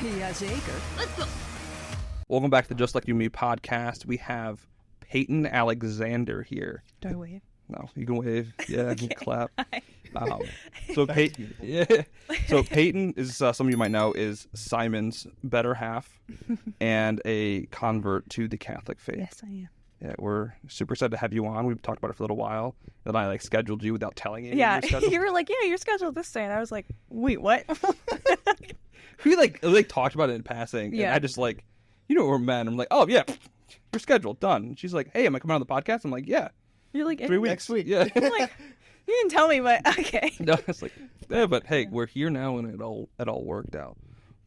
Yes, Acre. Let's go. Welcome back to the Just Like You Me podcast. We have Payton Alexander here. Do I wave? No, you can wave. Yeah, you can clap. Hi. So Payton, So Payton is some of you might know is Simon's better half and a convert to the Catholic faith. Yes, I am. Yeah, we're super excited to have you on. We've talked about it for a little while. Then I scheduled you without telling you. Yeah, your schedule. you were like, yeah, you're scheduled this day. And I was like, wait, what? We talked about it in passing. Yeah. And I just we're men. I'm like, oh yeah, you're scheduled, done. And she's like, hey, am I coming on the podcast? I'm like, yeah. You're like, 3 weeks. Next week. Yeah. I'm like, you didn't tell me, but okay. No, it's like, yeah, but hey, we're here now, and it all worked out.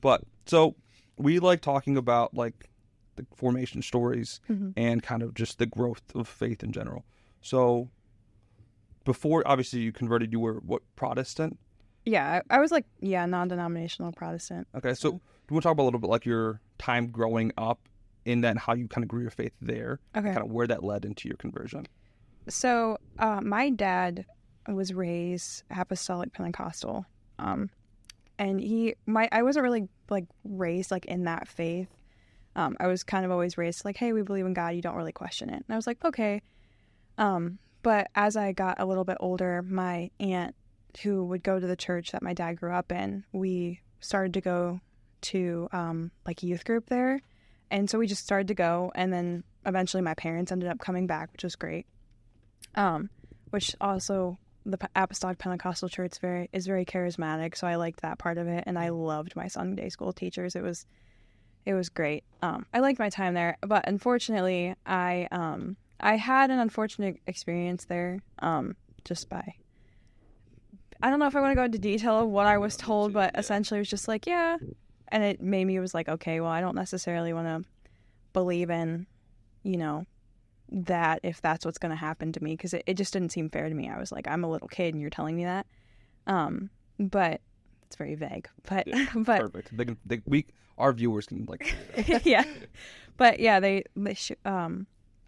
But so we like talking about the formation stories and kind of just the growth of faith in general. So before, obviously, you converted, you were what, Protestant? Yeah, I was non-denominational Protestant. Okay, so do you want to talk about a little bit your time growing up in that and how you kind of grew your faith there? Okay. Kind of where that led into your conversion. So my dad was raised Apostolic Pentecostal, and I wasn't really raised in that faith. I was kind of always raised hey, we believe in God, you don't really question it. And I was like, okay. But as I got a little bit older, my aunt, who would go to the church that my dad grew up in, we started to go to youth group there. And so we just started to go, and then eventually my parents ended up coming back, which was great. Which also the Apostolic Pentecostal Church is very charismatic, so I liked that part of it, and I loved my Sunday school teachers. It was great. I liked my time there, but unfortunately, I had an unfortunate experience there. I don't know if I want to go into detail of what I was told, but essentially it was just yeah. And it made me, okay, well, I don't necessarily want to believe in, that if that's what's going to happen to me, because it just didn't seem fair to me. I was like, I'm a little kid and you're telling me that. But it's very vague. But yeah, but perfect. Our viewers can yeah. But yeah,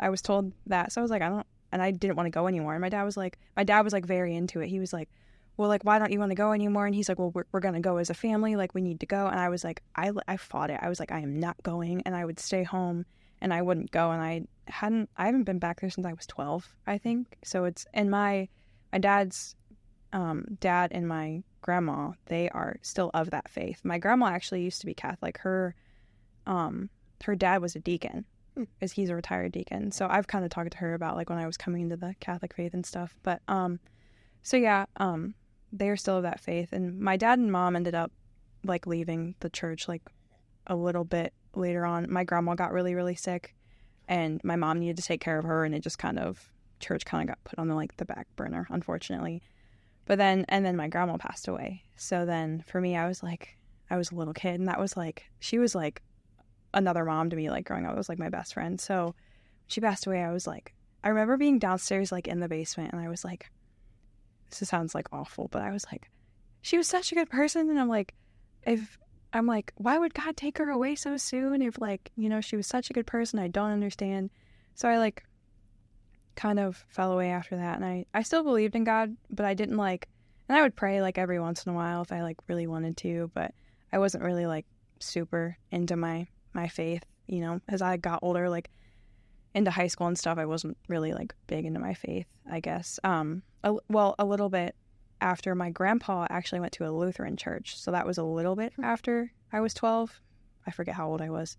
I was told that, so I was like, I didn't want to go anymore. And my dad was very into it. He was like, well, why don't you want to go anymore? And he's like, well, we're going to go as a family. We need to go. And I was like, I fought it. I was like, I am not going. And I would stay home and I wouldn't go. And I haven't been back there since I was 12, I think. So and my dad's dad and my grandma, they are still of that faith. My grandma actually used to be Catholic. Her dad was a deacon, because he's a retired deacon. So I've kind of talked to her about when I was coming into the Catholic faith and stuff. But so yeah, they are still of that faith. And my dad and mom ended up leaving the church a little bit later on. My grandma got really, really sick, and my mom needed to take care of her, and it just church got put on the back burner, unfortunately. But then my grandma passed away. So then for me, I was a little kid, and that was she was another mom to me, growing up. It was my best friend. So when she passed away, I was I remember being downstairs in the basement, and I was this sounds awful, but I was she was such a good person, and I'm why would God take her away so soon if she was such a good person? I don't understand. So I kind of fell away after that, and I still believed in God, but I didn't and I would pray every once in a while if I really wanted to, but I wasn't really super into my faith, as I got older, into high school and stuff. I wasn't really big into my faith, I guess. A little bit after my grandpa actually went to a Lutheran church, so that was a little bit after I was 12. I forget how old I was,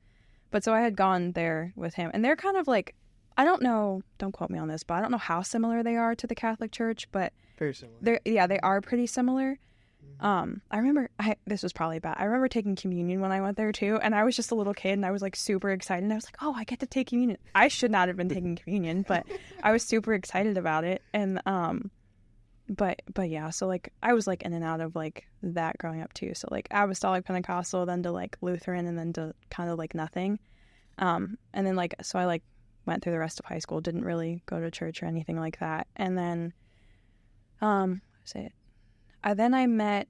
but so I had gone there with him, and they're kind of I don't know, don't quote me on this, but I don't know how similar they are to the Catholic Church, but very similar. They are pretty similar. I remember, this was probably bad. I remember taking communion when I went there too, and I was just a little kid, and I was super excited, and I was oh, I get to take communion. I should not have been taking communion, but I was super excited about it, and but yeah, so I was in and out of that growing up too. So Apostolic Pentecostal, then to Lutheran, and then to kind of nothing. And then so I went through the rest of high school, didn't really go to church or anything like that, and then then I met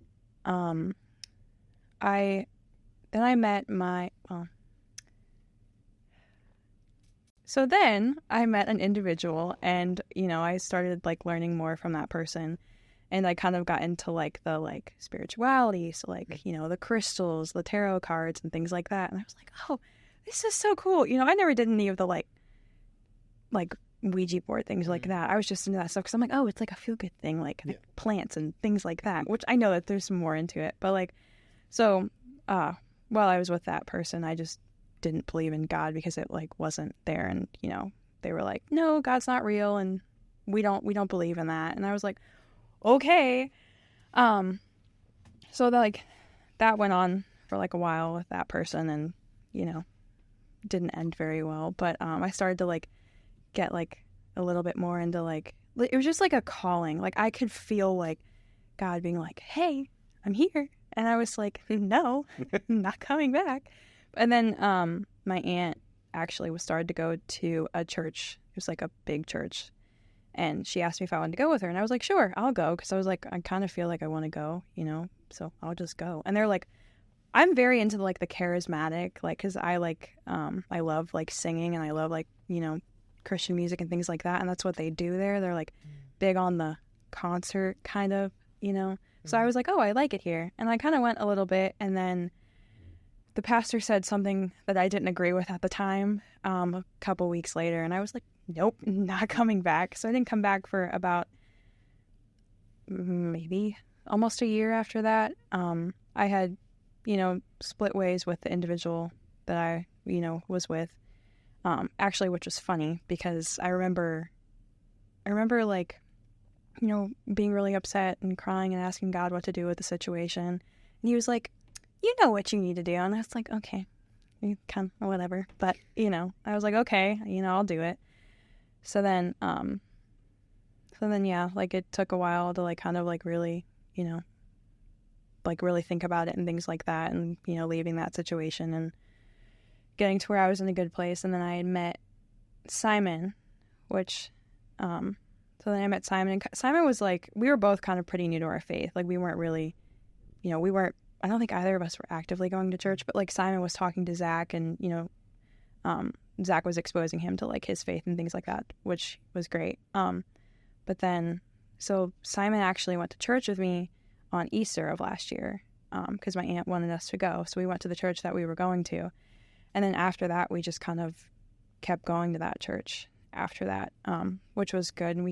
So then I met an individual, and I started learning more from that person, And I kind of got into like the like spirituality, so like, you know, the crystals, the tarot cards and things like that. And I was like, oh, this is so cool. You know, I never did any of the like Ouija board things like that. I was just into that stuff because I'm like, oh, it's like a feel good thing, like plants and things like that, which I know that there's some more into it. But like, so while I was with that person, I just didn't believe in God because it like wasn't there. And, you know, they were like, no, God's not real. And we don't believe in that. And I was like, okay. So that went on for like a while with that person, and, you know, didn't end very well. But I started to like get like a little bit more into like, it was just like a calling. Like I could feel like God being like, hey, I'm here. And I was like, no, I'm not coming back. And then my aunt actually started to go to a church. It was like a big church. And she asked me if I wanted to go with her. And I was like, sure, I'll go. Because I was like, I kind of feel like I want to go, you know, so I'll just go. And they're like, I'm very into like the charismatic, like, because I like, I love like singing, and I love like, you know, Christian music and things like that. And that's what they do there. They're like big on the concert kind of, you know. So I was like, oh, I like it here. And I kind of went a little bit. And then the pastor said something that I didn't agree with at the time, a couple weeks later. And I was like, nope, not coming back. So I didn't come back for about maybe almost a year after that. I had, you know, split ways with the individual that I, you know, was with. Actually, which was funny because I remember like, you know, being really upset and crying and asking God what to do with the situation. And he was like, you know what you need to do. And I was like, okay, you can, whatever. But, you know, I was like, okay, you know, I'll do it. So then, yeah, like it took a while to like kind of like really, you know, like really think about it and things like that, and, you know, leaving that situation and getting to where I was in a good place. And then I had met Simon, which, so then I met Simon, and Simon was like, we were both kind of pretty new to our faith. Like we weren't really, you know, I don't think either of us were actively going to church, but like Simon was talking to Zach, and, you know, Zach was exposing him to like his faith and things like that, which was great. But then, so Simon actually went to church with me on Easter of last year, because my aunt wanted us to go. So we went to the church that we were going to. And then after that, we just kind of kept going to that church after that, which was good. And we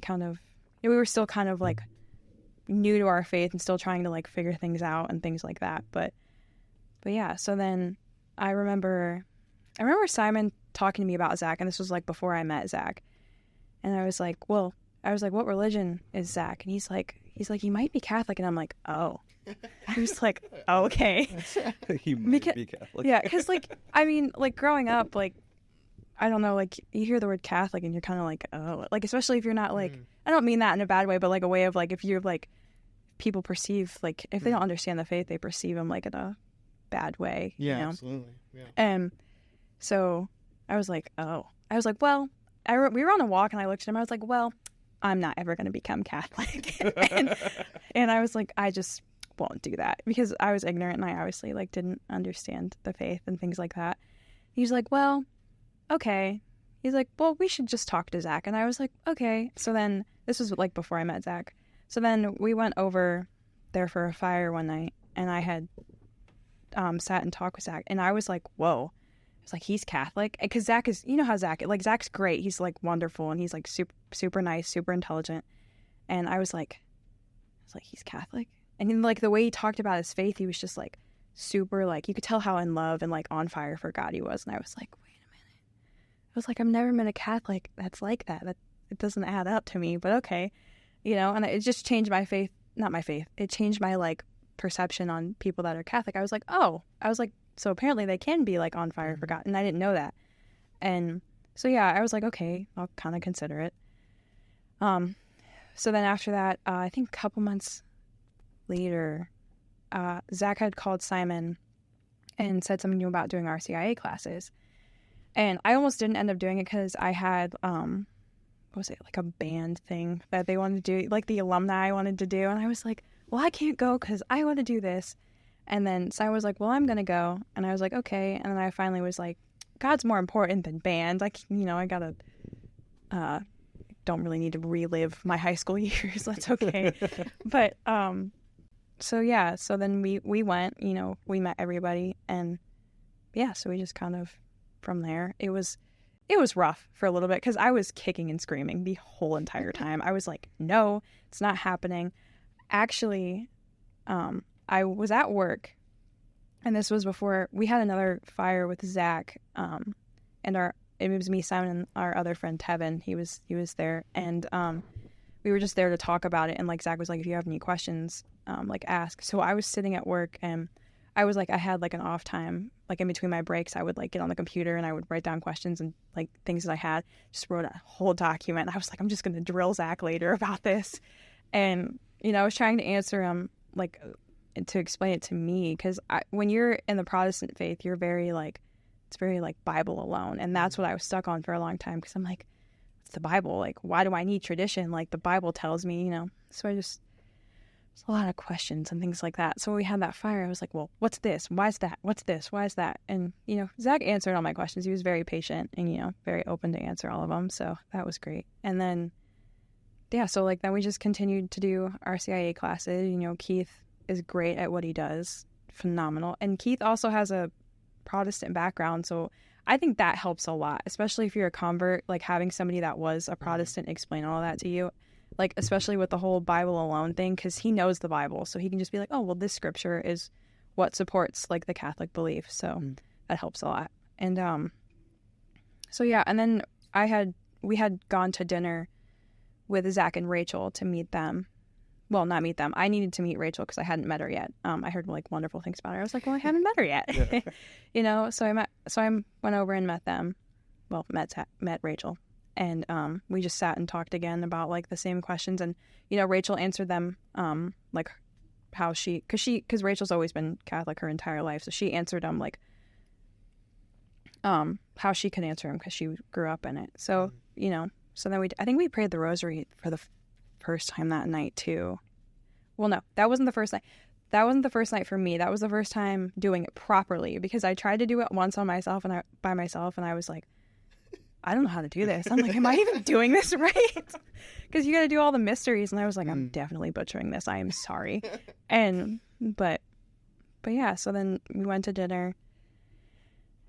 were still kind of like new to our faith and still trying to like figure things out and things like that. But yeah, so then I remember Simon talking to me about Zach, and this was like before I met Zach. And I was like, what religion is Zach? And he's like, he might be Catholic. And I'm like, oh. I was like, oh, okay. He might be Catholic. Yeah, because like, I mean, like growing up, like, I don't know, like you hear the word Catholic and you're kind of like, oh, like, especially if you're not like, I don't mean that in a bad way, but like a way of like, if you're like, people perceive, like, if they don't understand the faith, they perceive them like in a bad way. Yeah, you know? absolutely. Yeah. And so I was like, oh. I was like, well, we were on a walk and I looked at him. I was like, well, I'm not ever going to become Catholic. and I was like, I just won't do that, because I was ignorant and I obviously like didn't understand the faith and things like that. He's like, well, okay. He's like, well, we should just talk to Zach. And I was like, okay. So then this was like before I met Zach. So then we went over there for a fire one night, and I had sat and talked with Zach, and I was like, whoa. It's like, he's Catholic, because Zach is, you know how Zach's great. He's like wonderful, and he's like super, super nice, super intelligent. And I was like, he's Catholic. And then like the way he talked about his faith, he was just like super, like you could tell how in love and like on fire for God he was. And I was like, wait a minute. I was like, I've never met a Catholic that's like that. It doesn't add up to me, but okay. You know, and it just changed my faith, not my faith. It changed my like perception on people that are Catholic. I was like, so apparently they can be like on fire for God, and I didn't know that. And so yeah, I was like, okay, I'll kind of consider it. So then after that, I think a couple months later, Zach had called Simon and said something new about doing RCIA classes, and I almost didn't end up doing it because I had what was it, like a band thing that they wanted to do, like the alumni wanted to do, and I was like, well, I can't go because I want to do this. And then Simon was like, well, I'm going to go. And I was like, okay. And then I finally was like, God's more important than band. Like, you know, I got to don't really need to relive my high school years. That's okay. But so yeah, so then we went, you know, we met everybody, and yeah, so we just kind of from there. It was rough for a little bit because I was kicking and screaming the whole entire time. I was like, no, it's not happening. Actually, I was at work, and this was before we had another fire with Zach, and it was me, Simon, and our other friend Tevin. He was there, and we were just there to talk about it. And like Zach was like, if you have any questions, like ask. So I was sitting at work, and I was like, I had like an off time, like in between my breaks, I would like get on the computer and I would write down questions and like things that I had. Just wrote a whole document. I was like, I'm just gonna drill Zach later about this, and you know, I was trying to answer him like to explain it to me, because when you're in the Protestant faith, you're very like, it's very like Bible alone, and that's what I was stuck on for a long time, because I'm like, it's the Bible, like why do I need tradition? Like the Bible tells me, you know. So there's a lot of questions and things like that. So when we had that fire, I was like, well, what's this? Why is that? What's this? Why is that? And you know, Zach answered all my questions. He was very patient and, you know, very open to answer all of them. So that was great. And then yeah, so like then we just continued to do our CIA classes. You know, Keith is great at what he does, phenomenal. And Keith also has a Protestant background, so I think that helps a lot, especially if you're a convert, like having somebody that was a Protestant explain all that to you, like especially with the whole Bible alone thing, because he knows the Bible, so he can just be like, oh well, this scripture is what supports like the Catholic belief, so that helps a lot. And so yeah, and then we had gone to dinner with Zach and Rachel to meet them. Well, not meet them. I needed to meet Rachel because I hadn't met her yet. I heard like wonderful things about her. I was like, well, I haven't met her yet. Yeah. You know, so I went over and met them. Well, met Rachel, and we just sat and talked again about like the same questions. And you know, Rachel answered them like how because Rachel's always been Catholic her entire life, so she answered them like how she could answer them because she grew up in it. So you know, so then I think we prayed the rosary for the first time that night too. Well, no, that wasn't the first night. That wasn't the first night for me. That was the first time doing it properly, because I tried to do it once on myself and by myself, and I was like, I don't know how to do this. I'm like, am I even doing this right? Because you got to do all the mysteries, and I was like, I'm definitely butchering this. I am sorry. And but yeah. So then we went to dinner,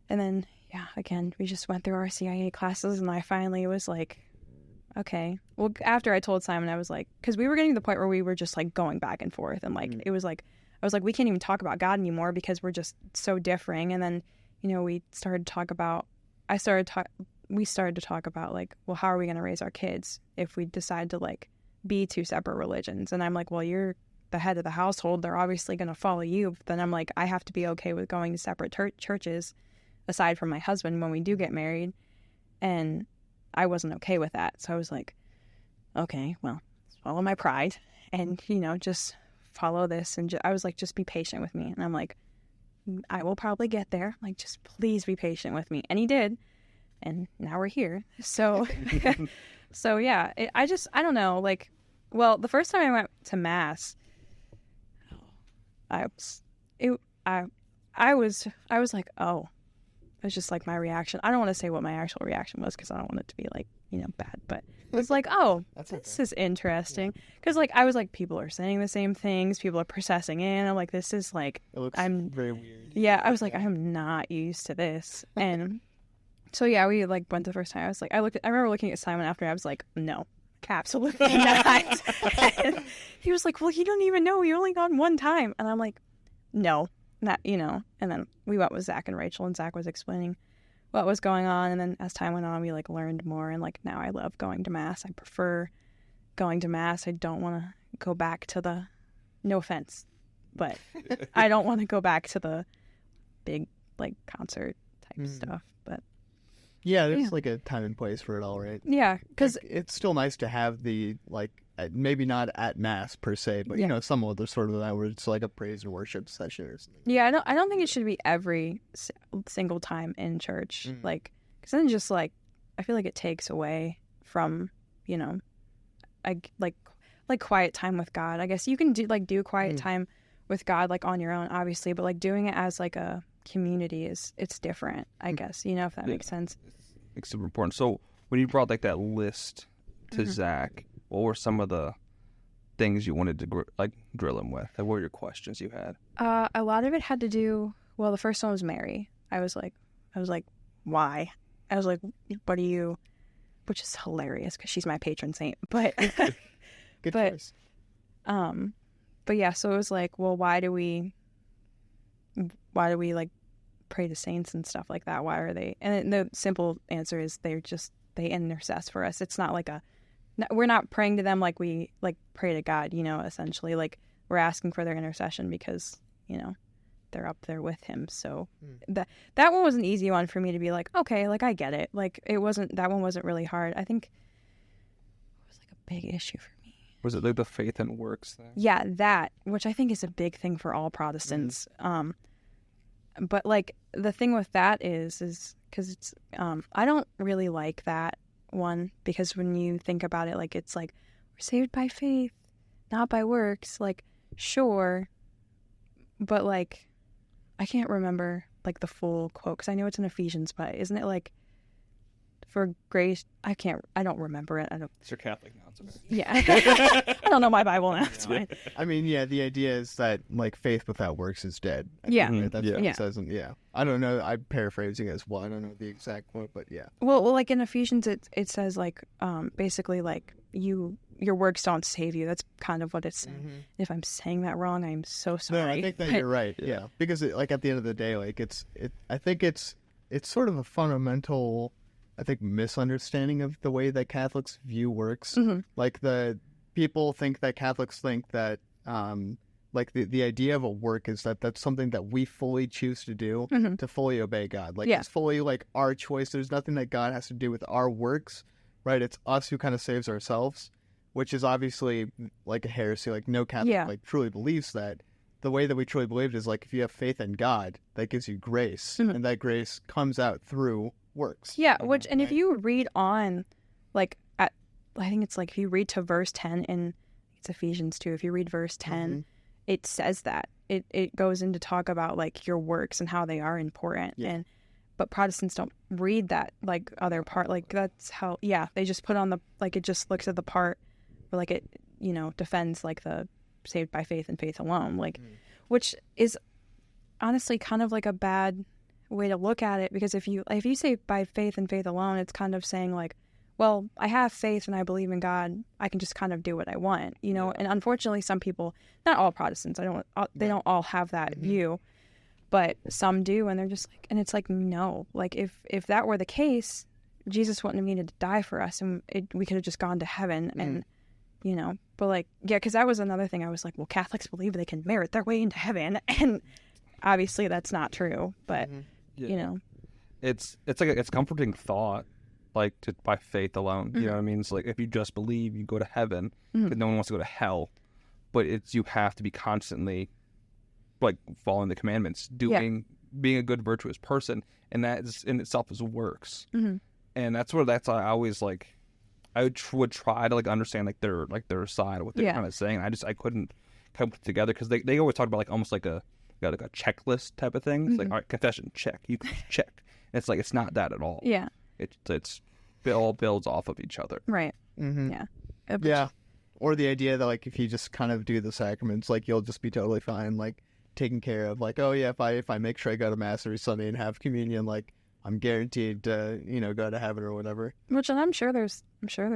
and then yeah, again we just went through our CIA classes, and I finally was like, okay. Well, after I told Simon, I was like, because we were getting to the point where we were just like going back and forth, and like it was like, I was like, we can't even talk about God anymore because we're just so differing. And then, you know, we started to talk about like, well, how are we going to raise our kids if we decide to like be two separate religions? And I'm like, well, you're the head of the household. They're obviously going to follow you. But then I'm like, I have to be okay with going to separate churches aside from my husband when we do get married. And I wasn't okay with that. So I was like, okay, well, swallow my pride and, you know, just follow this. And I was like, just be patient with me. And I'm like, I will probably get there. Like, just please be patient with me. And he did. And now we're here. So, so yeah, I don't know. Like, well, the first time I went to Mass, I was like, oh, it's just like my reaction. I don't want to say what my actual reaction was because I don't want it to be like, you know, bad. But it's like, oh, this is interesting. Because like I was like, people are saying the same things. People are processing in. I'm like, this is like, it looks very weird. Yeah, I was like, I am not used to this. And so yeah, we like went the first time. I was like, I remember looking at Simon after. I was like, no, absolutely not. And he was like, well, you don't even know. We only gone one time. And I'm like, no. Not, you know. And then we went with Zach and Rachel, and Zach was explaining what was going on. And then as time went on, we like learned more, and like now I love going to Mass. I prefer going to Mass. I don't want to go back to the, no offense, but I don't want to go back to the big like concert type stuff. But yeah, there's like a time and place for it all, right? Yeah, because like, it's still nice to have the like, maybe not at Mass per se, but you know, some other sort of that where it's like a praise and worship session or something. Yeah, I don't think it should be every single time in church, like, because then just like I feel like it takes away from, you know, like quiet time with God. I guess you can do quiet time with God like on your own, obviously, but like doing it as like a community it's different, I guess, you know, if that makes sense. It's super important. So when you brought like that list to Zach, what were some of the things you wanted to drill him with? Like, what were your questions you had? A lot of it had to do. Well, the first one was Mary. I was like, why? I was like, what do you? Which is hilarious because she's my patron saint. But Good choice. But yeah, so it was like, well, why do we like pray to saints and stuff like that? Why are they? And the simple answer is they intercess for us. It's not like we're not praying to them like we like pray to God, essentially. Like we're asking for their intercession because, they're up there with him. So that one was an easy one for me to be like, okay, like I get it. Like that one wasn't really hard. I think it was like a big issue for me. Was it like the faith and works thing? Yeah, that, which I think is a big thing for all Protestants. But like the thing with that is because it's, I don't really like that one because when you think about it, like it's like we're saved by faith, not by works. Like, sure, but like I can't remember like the full quote because I know it's in Ephesians, but isn't it like for grace? I don't remember it. It's your Catholic now. It's okay. Yeah. I don't know my Bible now. It's fine. I mean, yeah, the idea is that like faith without works is dead. Yeah. Right? That's what it says. Yeah. I don't know. I'm paraphrasing as well. I don't know the exact quote, but yeah. Well, like in Ephesians, it says like basically like your works don't save you. That's kind of what it's saying. Mm-hmm. If I'm saying that wrong, I'm so sorry. No, I think that you're right. Yeah, because like at the end of the day, like I think it's sort of a fundamental, I think, misunderstanding of the way that Catholics view works. Mm-hmm. Like the people think that Catholics think that like the idea of a work is that that's something that we fully choose to do to fully obey God. Like it's fully like our choice. There's nothing that God has to do with our works, right? It's us who kind of saves ourselves, which is obviously like a heresy. Like no Catholic like truly believes that. The way that we truly believe it is like if you have faith in God, that gives you grace, and that grace comes out through works. Yeah, and if you read on, like I think it's like if you read to verse 10 in it's Ephesians 2. If you read verse 10, it says that it goes into talk about like your works and how they are important. Yeah. But Protestants don't read that like other part. Like that's how they just put on the like it just looks at the part where like it defends like the saved by faith and faith alone, like which is honestly kind of like a bad way to look at it, because if you say by faith and faith alone, it's kind of saying like, well, I have faith and I believe in God, I can just kind of do what I want, and unfortunately some people, not all Protestants, they don't all have that view, but some do, and they're just like, and it's like, no, like if that were the case, Jesus wouldn't have needed to die for us, and we could have just gone to heaven. And but like, because that was another thing. I was like, well, Catholics believe they can merit their way into heaven, and obviously that's not true. But it's like it's comforting thought, like by faith alone. You know what I mean? It's like if you just believe, you go to heaven. Because no one wants to go to hell, but you have to be constantly like following the commandments, being a good virtuous person, and that is in itself is works. And that's I always like. I would try to like understand like their side of what they're kind of saying. I couldn't come together because they always talk about like almost like a checklist type of thing. It's like, all right, confession, check, you can check. And it's like it's not that at all. Yeah, it all builds off of each other. Right. Yeah. Or the idea that like if you just kind of do the sacraments, like you'll just be totally fine, like taken care of. Like, oh yeah, if I make sure I go to mass every Sunday and have communion, like I'm guaranteed to go to heaven or whatever. Which, and I'm sure there's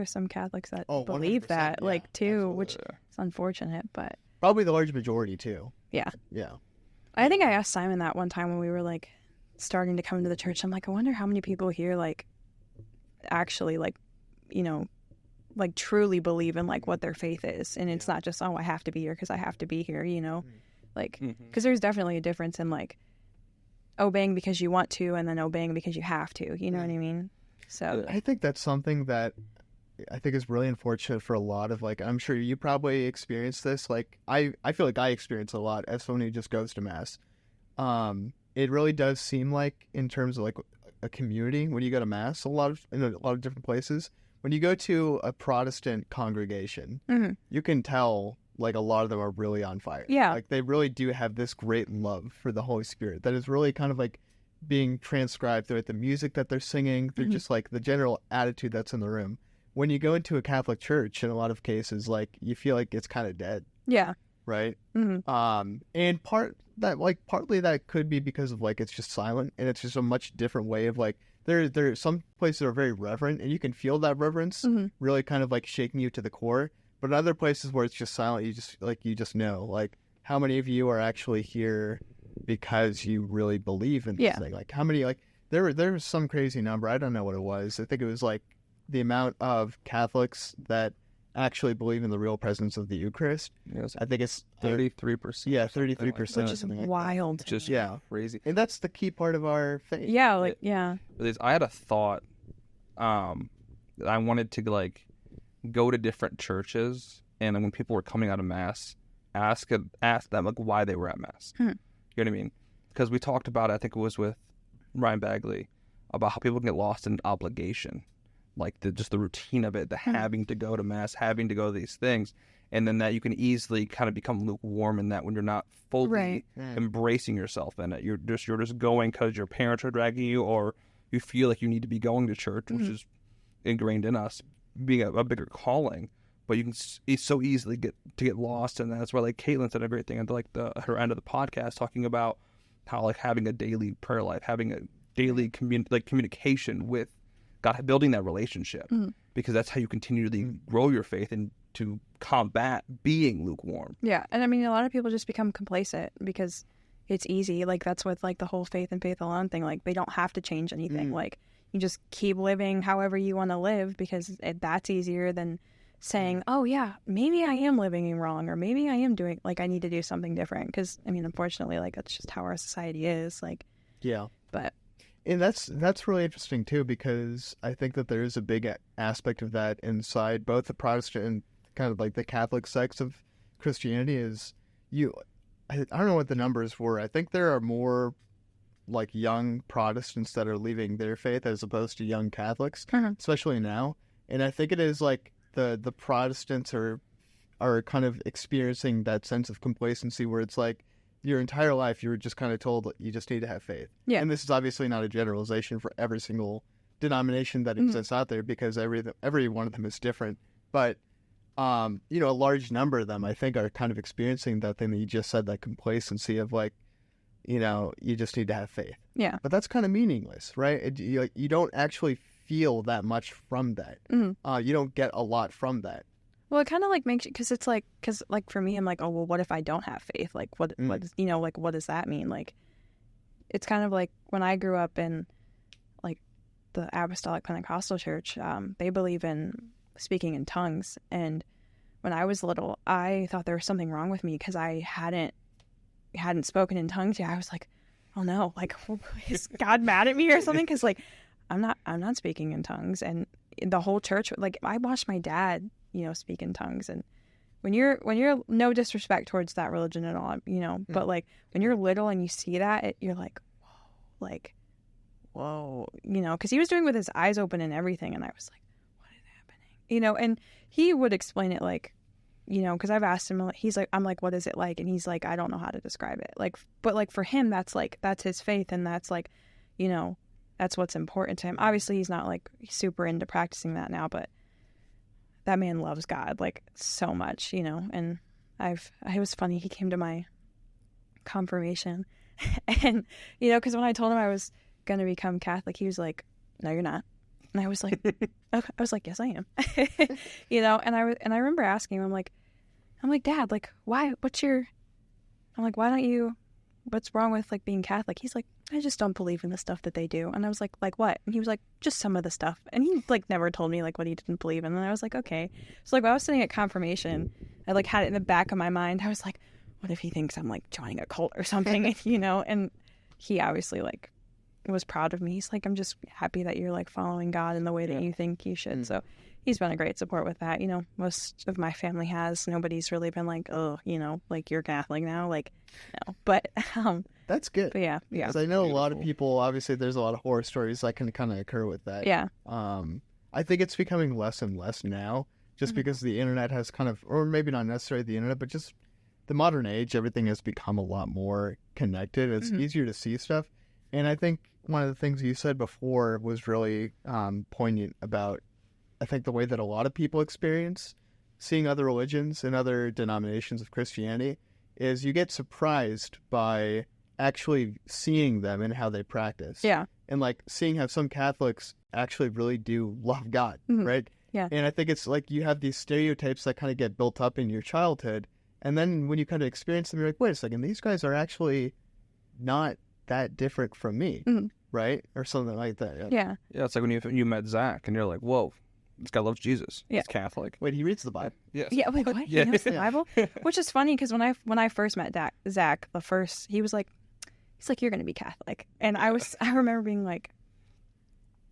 some Catholics that believe that, like too, absolutely. Which is unfortunate, but probably the large majority too. Yeah. Yeah. I think I asked Simon that one time when we were like starting to come to the church. I'm like, I wonder how many people here like actually like like truly believe in like what their faith is, and it's not just, oh, I have to be here because I have to be here, like because there's definitely a difference in like obeying because you want to and then obeying because you have to, you know what I mean? So I think that's something that I think is really unfortunate for a lot of, like, I'm sure you probably experienced this, like I feel like I experience a lot as someone who just goes to mass. It really does seem like in terms of like a community when you go to mass in a lot of different places, when you go to a Protestant congregation, you can tell like a lot of them are really on fire. Yeah. Like they really do have this great love for the Holy Spirit that is really kind of like being transcribed through the music that they're singing, through just like the general attitude that's in the room. when you go into a Catholic church, in a lot of cases, like, you feel like it's kind of dead, Yeah. right? Mm-hmm. And partly that could be because of, like, it's just silent, and it's just a much different way of, like, there some places are very reverent, and you can feel that reverence really kind of, like, shaking you to the core. But in other places where it's just silent, you just know, like, how many of you are actually here because you really believe in this thing? Like, how many, like, there was some crazy number, I don't know what it was. I think it was like the amount of Catholics that actually believe in the real presence of the Eucharist. Yes. I think it's 33%. Yeah, 33%, which is wild. Just crazy. And that's the key part of our faith. Yeah, like yeah. I had a thought that I wanted to, like, go to different churches, and when people were coming out of Mass, ask them, like, why they were at Mass. You know what I mean? Because we talked about, I think it was with Ryan Bagley, about how people can get lost in obligation, like just the routine of it, the having to go to Mass, having to go to these things, and then that you can easily kind of become lukewarm in that when you're not fully embracing yourself in it. You're just going because your parents are dragging you, or you feel like you need to be going to church, which is ingrained in us, being a bigger calling. But you can so easily get lost, and that's why, like, Caitlin said a great thing at her end of the podcast, talking about how, like, having a daily prayer life, having a daily communication with God, building that relationship, because that's how you continually grow your faith and to combat being lukewarm. Yeah, and I mean, a lot of people just become complacent because it's easy. Like, that's with, like, the whole faith and faith alone thing. Like, they don't have to change anything. Like, you just keep living however you want to live because that's easier than saying, oh, yeah, maybe I am living wrong, or maybe I am doing, like, I need to do something different. Because, I mean, unfortunately, like, that's just how our society is. Like, yeah. But. And that's really interesting, too, because I think that there is a big aspect of that inside both the Protestant and kind of, like, the Catholic sects of Christianity is I don't know what the numbers were. I think there are more, like, young Protestants that are leaving their faith as opposed to young Catholics, especially now. And I think it is, like, the Protestants are kind of experiencing that sense of complacency where it's like your entire life you were just kind of told that you just need to have faith. Yeah. And this is obviously not a generalization for every single denomination that exists out there, because every one of them is different. But a large number of them, I think, are kind of experiencing that thing that you just said, that complacency of, like, you just need to have faith. Yeah. But that's kind of meaningless, right? You don't actually feel that much from that. You don't get a lot from that. Well, it kind of, like, makes you, because it's like, because, like, for me, I'm like, oh, well, what if I don't have faith? Like, what like, what does that mean? Like, it's kind of like when I grew up in, like, the Apostolic Pentecostal Church, they believe in speaking in tongues. And when I was little, I thought there was something wrong with me because I hadn't spoken in tongues yet. I was like, oh no, like, is God mad at me or something? Because, like, I'm not speaking in tongues. And the whole church, like, I watched my dad, speak in tongues. And when you're no disrespect towards that religion at all, but, like, when you're little and you see that, you're like, whoa, because he was doing it with his eyes open and everything. And I was like, what is happening? And he would explain it, like, because I've asked him, I'm like, what is it like? And he's like, I don't know how to describe it. Like, but, like, for him, that's his faith. And that's, like, that's what's important to him. Obviously, he's not, like, super into practicing that now, but that man loves God, like, so much, and it was funny. He came to my confirmation and, because when I told him I was going to become Catholic, he was like, no, you're not. And I was like, okay. I was like, yes, I am. And I remember asking him, I'm like, Dad, like, why, why don't you, what's wrong with, like, being Catholic? He's like, I just don't believe in the stuff that they do. And I was like what? And he was like, just some of the stuff. And he, like, never told me, like, what he didn't believe in. And I was like, okay. So, like, when I was sitting at confirmation, I, like, had it in the back of my mind. I was like, what if he thinks I'm, like, joining a cult or something? And he obviously, like, was proud of me. He's like, I'm just happy that you're, like, following God in the way that you think you should. So he's been a great support with that. Most of my family has. Nobody's really been like, oh, like, you're Catholic now. Like, no. But that's good. But yeah. Because I know a lot of people, obviously there's a lot of horror stories that can kind of occur with that. Yeah. I think it's becoming less and less now, just because the internet has kind of, or maybe not necessarily the internet, but just the modern age, everything has become a lot more connected. It's easier to see stuff. And I think one of the things you said before was really poignant about I think the way that a lot of people experience seeing other religions and other denominations of Christianity is you get surprised by actually seeing them and how they practice. Yeah. And like seeing how some Catholics actually really do love God, right? Yeah. And I think it's like you have these stereotypes that kind of get built up in your childhood. And then when you kind of experience them, you're like, wait a second, these guys are actually not that different from me, right? Or something like that. Yeah. Yeah, it's like when you met Zach and you're like, whoa, this guy loves Jesus. Yeah. He's Catholic. Wait, he reads the Bible. Yes. Yeah, wait, what? Yeah. He knows the Bible? Which is funny because when I first met Zach, he was like, you're going to be Catholic. And I remember being like,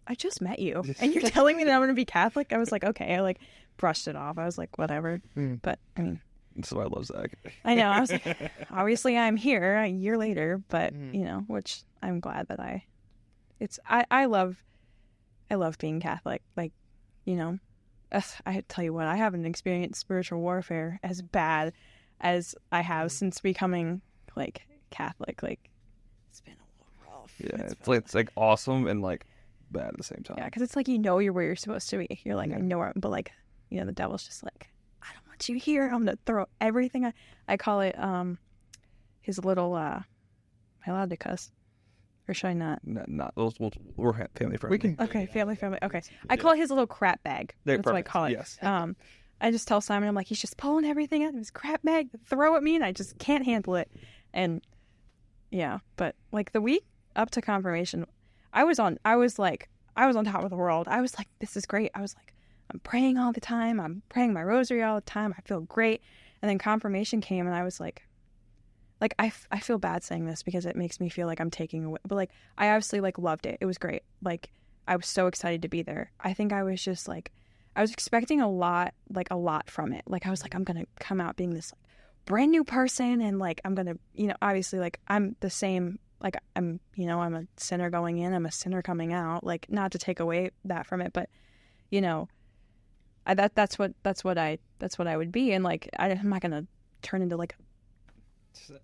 I just met you. And you're telling me that I'm going to be Catholic? I was like, okay. I like brushed it off. I was like, whatever. But I mean. That's why I love Zach. I know. I was like, obviously I'm here a year later, but which I'm glad that I love being Catholic. Like, I tell you what, I haven't experienced spiritual warfare as bad as I have since becoming like Catholic. Like, it's been a little rough. Yeah, it's like awesome and like bad at the same time. Yeah, because it's like where you're supposed to be. You're like, I know where, but like, the devil's just like, I don't want you here. I'm gonna throw everything. I call it his little. Am I allowed to cuss, or should I not? Not those. We're family friendly. We can. Okay, family. Okay, I call it his little crap bag. That's what I call it. Yes. I just tell Simon, I'm like, he's just pulling everything out of his crap bag to throw at me, and I just can't handle it. And yeah, but like the week up to confirmation, I was on top of the world. I was like, this is great. I was like, I'm praying all the time. I'm praying my rosary all the time. I feel great. And then confirmation came, and I was like I feel bad saying this because it makes me feel like I'm taking away. But like, I obviously like loved it. It was great. Like, I was so excited to be there. I think I was just like, I was expecting a lot from it. Like, I was like, I'm gonna come out being this like brand new person, and like I'm gonna, obviously like I'm the same. Like I'm a sinner going in. I'm a sinner coming out. Like, not to take away that from it, but that's what I would be, and like I'm not gonna turn into like a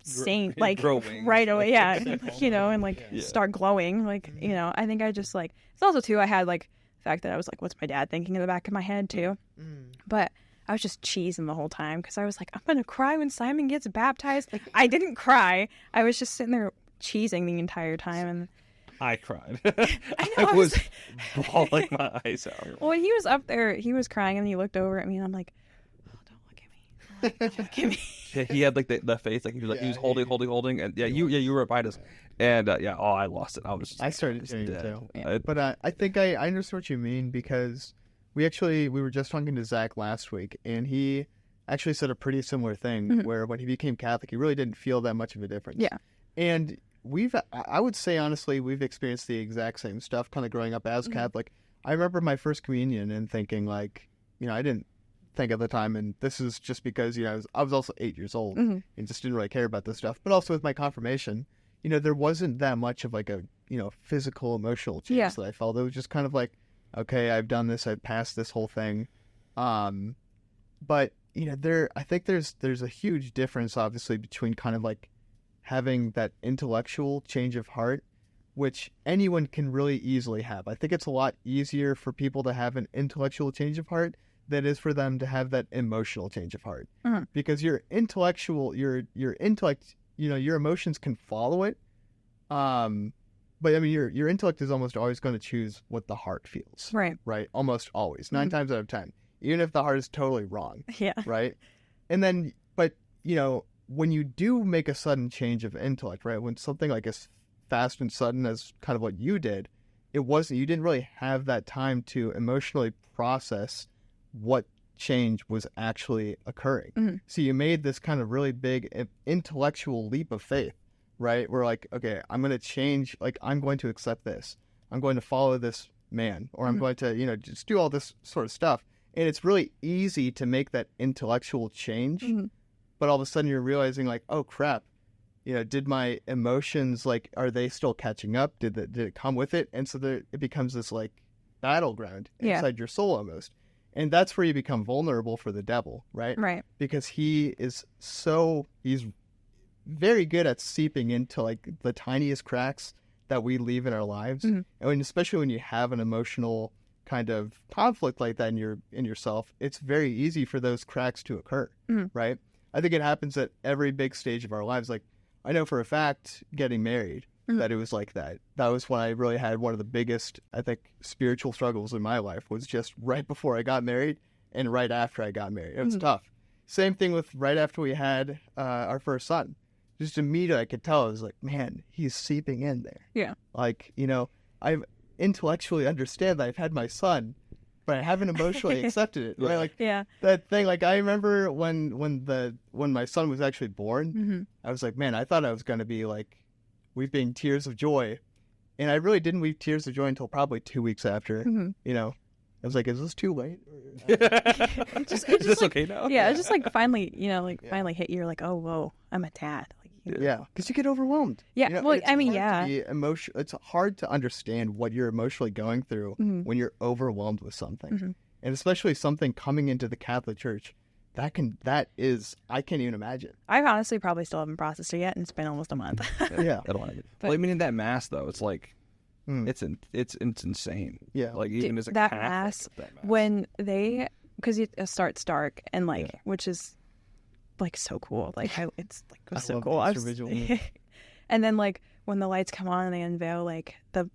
saint like right away, yeah, and like start glowing, like I think I just like, it's also too, I had like the fact that I was like, what's my dad thinking in the back of my head too, but I was just cheesing the whole time because I was like, I'm gonna cry when Simon gets baptized. Like, I didn't cry. I was just sitting there cheesing the entire time, and I cried. I was bawling my eyes out. Well, when he was up there, he was crying, and he looked over at me, and I'm like, oh, don't look at me. Don't look at me. Yeah, he had like the face, like he was holding, and you were by us, and I lost it. I started doing it too. Yeah. But I think I understand what you mean, because we were just talking to Zach last week, and he actually said a pretty similar thing, where when he became Catholic, he really didn't feel that much of a difference. Yeah. And I would say, honestly, we've experienced the exact same stuff kind of growing up as Catholic. I remember my first communion and thinking like, I didn't think at the time, and this is just because, I was also 8 years old and just didn't really care about this stuff. But also with my confirmation, there wasn't that much of like a, physical, emotional change that I felt. It was just kind of like, okay, I've done this, I've passed this whole thing. But, I think there's a huge difference, obviously, between kind of like having that intellectual change of heart, which anyone can really easily have. I think it's a lot easier for people to have an intellectual change of heart than it is for them to have that emotional change of heart. Because your intellect, your emotions can follow it. But I mean, your intellect is almost always going to choose what the heart feels. Right. Right. Almost always. 9 times out of 10. Even if the heart is totally wrong. Yeah. Right. And then, but, when you do make a sudden change of intellect, right, when something like as fast and sudden as kind of what you did, you didn't really have that time to emotionally process what change was actually occurring. So you made this kind of really big intellectual leap of faith, right? We're like, okay, I'm going to change, like, I'm going to accept this. I'm going to follow this man, or I'm going to, just do all this sort of stuff. And it's really easy to make that intellectual change. But all of a sudden you're realizing like, oh crap, did my emotions, like, are they still catching up? Did it come with it? And so it becomes this like battleground inside your soul almost. And that's where you become vulnerable for the devil, right? Right. Because he's very good at seeping into like the tiniest cracks that we leave in our lives. And especially when you have an emotional kind of conflict like that in yourself, it's very easy for those cracks to occur, right? I think it happens at every big stage of our lives. Like, I know for a fact, getting married, that it was like that. That was when I really had one of the biggest, I think, spiritual struggles in my life, was just right before I got married and right after I got married. It was tough. Same thing with right after we had our first son. Just immediately I could tell, I was like, man, he's seeping in there. Yeah. Like, I intellectually understand that I've had my son, but I haven't emotionally accepted it. Right? Like, that thing, like, I remember when my son was actually born, I was like, man, I thought I was going to be like weeping tears of joy. And I really didn't weep tears of joy until probably 2 weeks after, I was like, is this too late? Is this okay now? Yeah, it's just like finally, finally hit you. You're like, oh, whoa, I'm a dad. Yeah, because you get overwhelmed. Yeah, well, I mean, yeah. It's hard to understand what you're emotionally going through when you're overwhelmed with something. And especially something coming into the Catholic Church. I can't even imagine. I honestly probably still haven't processed it yet, and it's been almost a month. Yeah. Well, I mean, in that Mass, though, it's like, it's insane. Yeah. Like, even as a that Catholic, Mass, that Mass. when because it starts dark, and which is like so cool. Like, it's like so cool. Easter Vigil. And then like when the lights come on and they unveil like the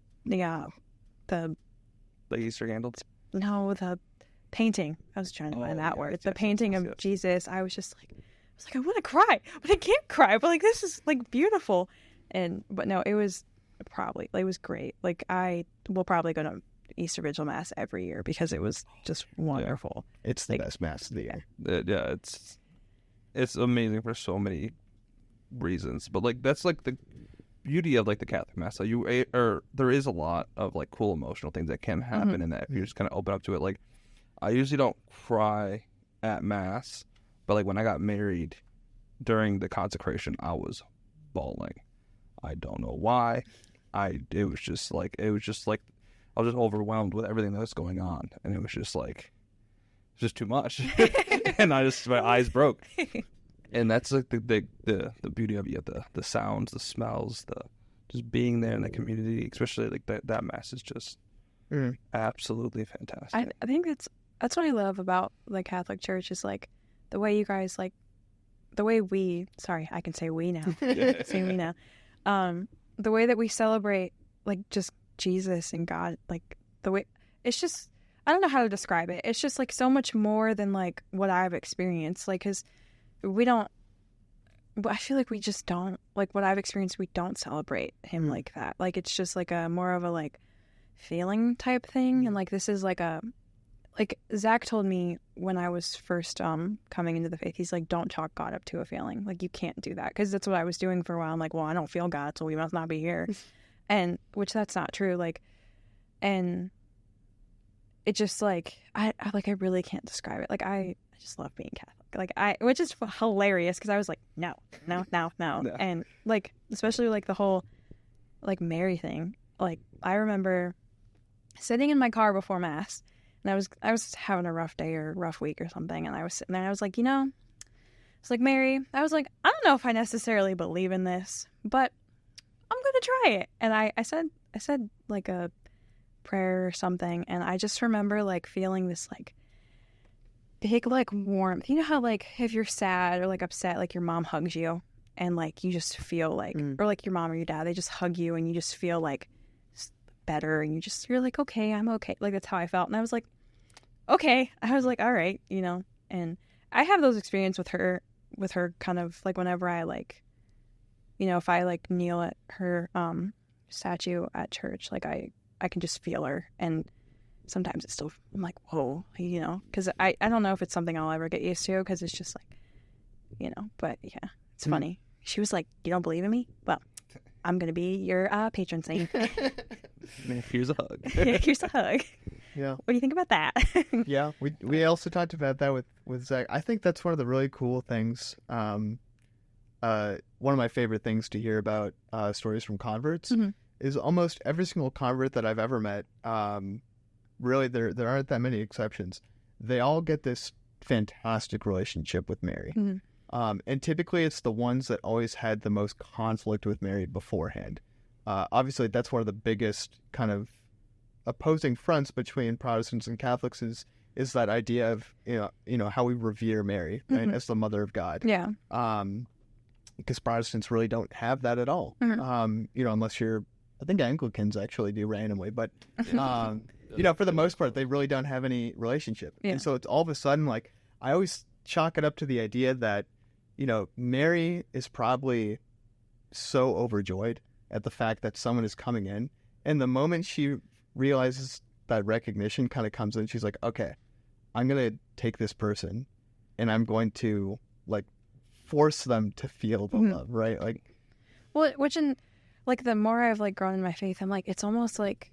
Easter candles. No, the painting. I was trying to find that word. The painting of Jesus. I was like, I want to cry, but I can't cry. But like, this is like beautiful. But no, it was great. Like, I will probably go to Easter Vigil Mass every year because it was just wonderful. It's the best Mass of the year. Yeah, it's amazing for so many reasons. But like, that's like the beauty of like the Catholic Mass. So there is a lot of like cool emotional things that can happen in that if you just kind of open up to it. Like, I usually don't cry at Mass, but like when I got married during the consecration, I was bawling. I don't know why. It was just like I was just overwhelmed with everything that was going on, and it was just too much, and my eyes broke. And that's like the beauty of it, the sounds, the smells, just being there in the community, especially like that Mass is just absolutely fantastic. I think that's what I love about the Catholic Church is like the way you guys like the way we I can say we now say we now the way that we celebrate like just Jesus and God, like the way it's just I don't know how to describe it. It's just like so much more than like what I've experienced, like because I feel like we just don't like what I've experienced. We don't celebrate him like that. Like it's just like a more of a like feeling type thing, and like this is like Zach told me when I was first coming into the faith, he's like, don't chalk God up to a feeling. Like, you can't do that. Because that's what I was doing for a while. I'm like, well, I don't feel God, so we must not be here. And, which that's not true. Like, and it just like, I really can't describe it. Like, I just love being Catholic. Like, which is hilarious because I was like, no. And like, especially like the whole like Mary thing. Like, I remember sitting in my car before Mass. And I was having a rough day or rough week or something, and I was sitting there and I was like, it's like, Mary, I was like, I don't know if I necessarily believe in this, but I'm gonna try it. And I said like a prayer or something, and I just remember like feeling this like big like warmth. You know how like if you're sad or like upset, like your mom hugs you and like you just feel like or like your mom or your dad, they just hug you and you just feel like better, and you're like, okay, I'm okay. Like that's how I felt. And I was like, okay. I was like, all right, and I have those experiences with her kind of like whenever I like, if I like kneel at her statue at church, like I can just feel her, and sometimes it's still, I'm like, whoa, because I don't know if it's something I'll ever get used to, because it's just like, but yeah, it's funny. She was like, you don't believe in me? Well, I'm going to be your patron saint. Here's a hug. Here's a hug. Yeah. What do you think about that? Yeah. We also talked about that with Zach. I think that's one of the really cool things. One of my favorite things to hear about stories from converts is almost every single convert that I've ever met. Really, there aren't that many exceptions. They all get this fantastic relationship with Mary. And typically it's the ones that always had the most conflict with Mary beforehand. Obviously, that's one of the biggest kind of opposing fronts between Protestants and Catholics is that idea of how we revere Mary, right, as the Mother of God. Yeah. Because Protestants really don't have that at all. Unless you're, I think Anglicans actually do randomly, but for the most part, they really don't have any relationship. Yeah. And so it's all of a sudden, like, I always chalk it up to the idea that, Mary is probably so overjoyed at the fact that someone is coming in. And the moment she realizes that recognition kind of comes in, she's like, okay, I'm going to take this person and I'm going to, like, force them to feel the love, right? Like, well, the more I've, like, grown in my faith, I'm like, it's almost like,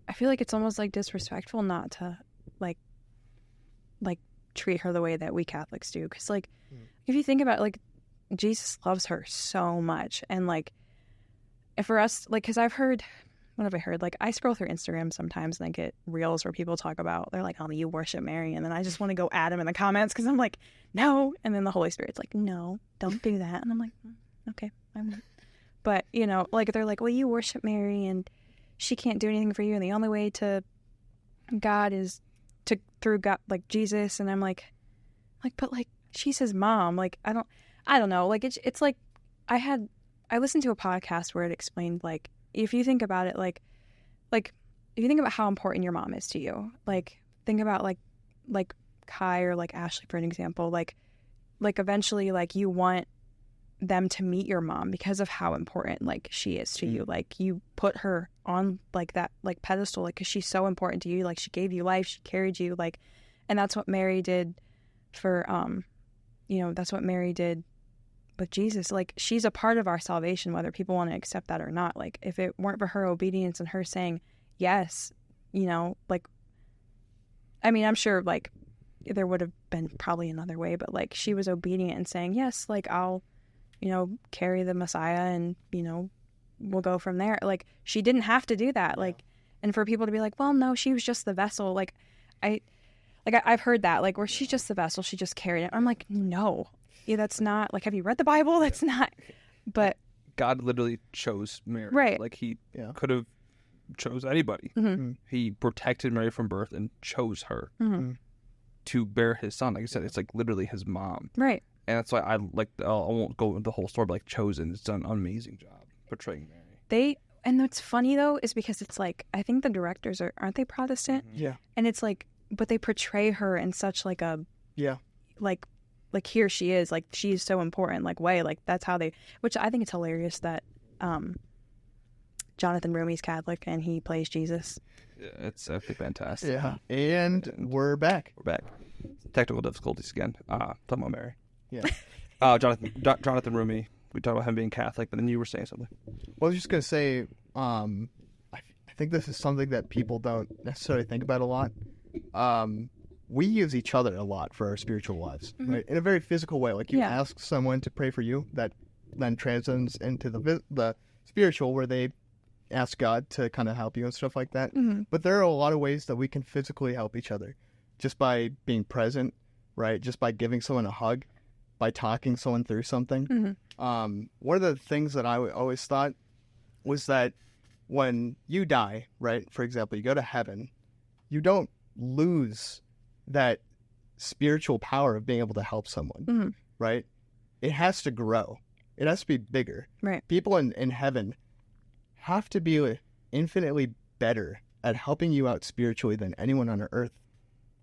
I feel like it's almost like disrespectful not to like treat her the way that we Catholics do. Because, like, if you think about it, like, Jesus loves her so much. And, like, if for us, like, because what have I heard? Like, I scroll through Instagram sometimes and I get reels where people talk about, they're like, oh, you worship Mary. And then I just want to go at him in the comments because I'm like, no. And then the Holy Spirit's like, no, don't do that. And I'm like, okay, I won't. But, like, they're like, well, you worship Mary and she can't do anything for you. And the only way to God is through God, like Jesus. And I'm like, but, like, she's his mom. Like, I don't know. Like, it's like, I listened to a podcast where it explained, like, if you think about it, like if you think about how important your mom is to you, like, think about like Kai or like Ashley, for an example, like eventually, like, you want them to meet your mom because of how important, like, she is to you. Like, you put her on, like, that, like, pedestal, like, because she's so important to you. Like, she gave you life, she carried you, like, and that's what Mary did for, that's what Mary did with Jesus. Like, she's a part of our salvation, whether people want to accept that or not. Like, if it weren't for her obedience and her saying yes, like, I mean, I'm sure, like, there would have been probably another way, but, like, she was obedient and saying, yes, like, I'll, carry the Messiah and, we'll go from there. Like, she didn't have to do that. Like, and for people to be like, well, no, she was just the vessel. Like, I've heard that, like, where she's just the vessel, she just carried it. I'm like, no, that's not, like, have you read the Bible? That's not, but God literally chose Mary. Right. Like, he could have chose anybody. He protected Mary from birth and chose her to bear his son. Like I said, it's like literally his mom. Right. And that's why I won't go into the whole story, but, like, Chosen has done an amazing job portraying Mary. And what's funny, though, is because it's like, I think the directors aren't they Protestant? Yeah. And it's like, but they portray her in such, like, a, like here she is, like, she's so important, like, way, like, that's how which I think it's hilarious that Jonathan Rumey's Catholic and he plays Jesus. Yeah, it's actually fantastic. Yeah. And we're back. Technical difficulties again. Talking about Mary. Yeah. Jonathan Rumey. We talked about him being Catholic, but then you were saying something. Well, I was just going to say, I think this is something that people don't necessarily think about a lot. We use each other a lot for our spiritual lives, right? In a very physical way. Like, you ask someone to pray for you, that then transcends into the spiritual, where they ask God to kind of help you and stuff like that. But there are a lot of ways that we can physically help each other, just by being present, right? Just by giving someone a hug, by talking someone through something. One of the things that I always thought was that when you die, right, for example, you go to heaven, you don't lose that spiritual power of being able to help someone, right? It has to grow. It has to be bigger. Right. People in heaven have to be infinitely better at helping you out spiritually than anyone on earth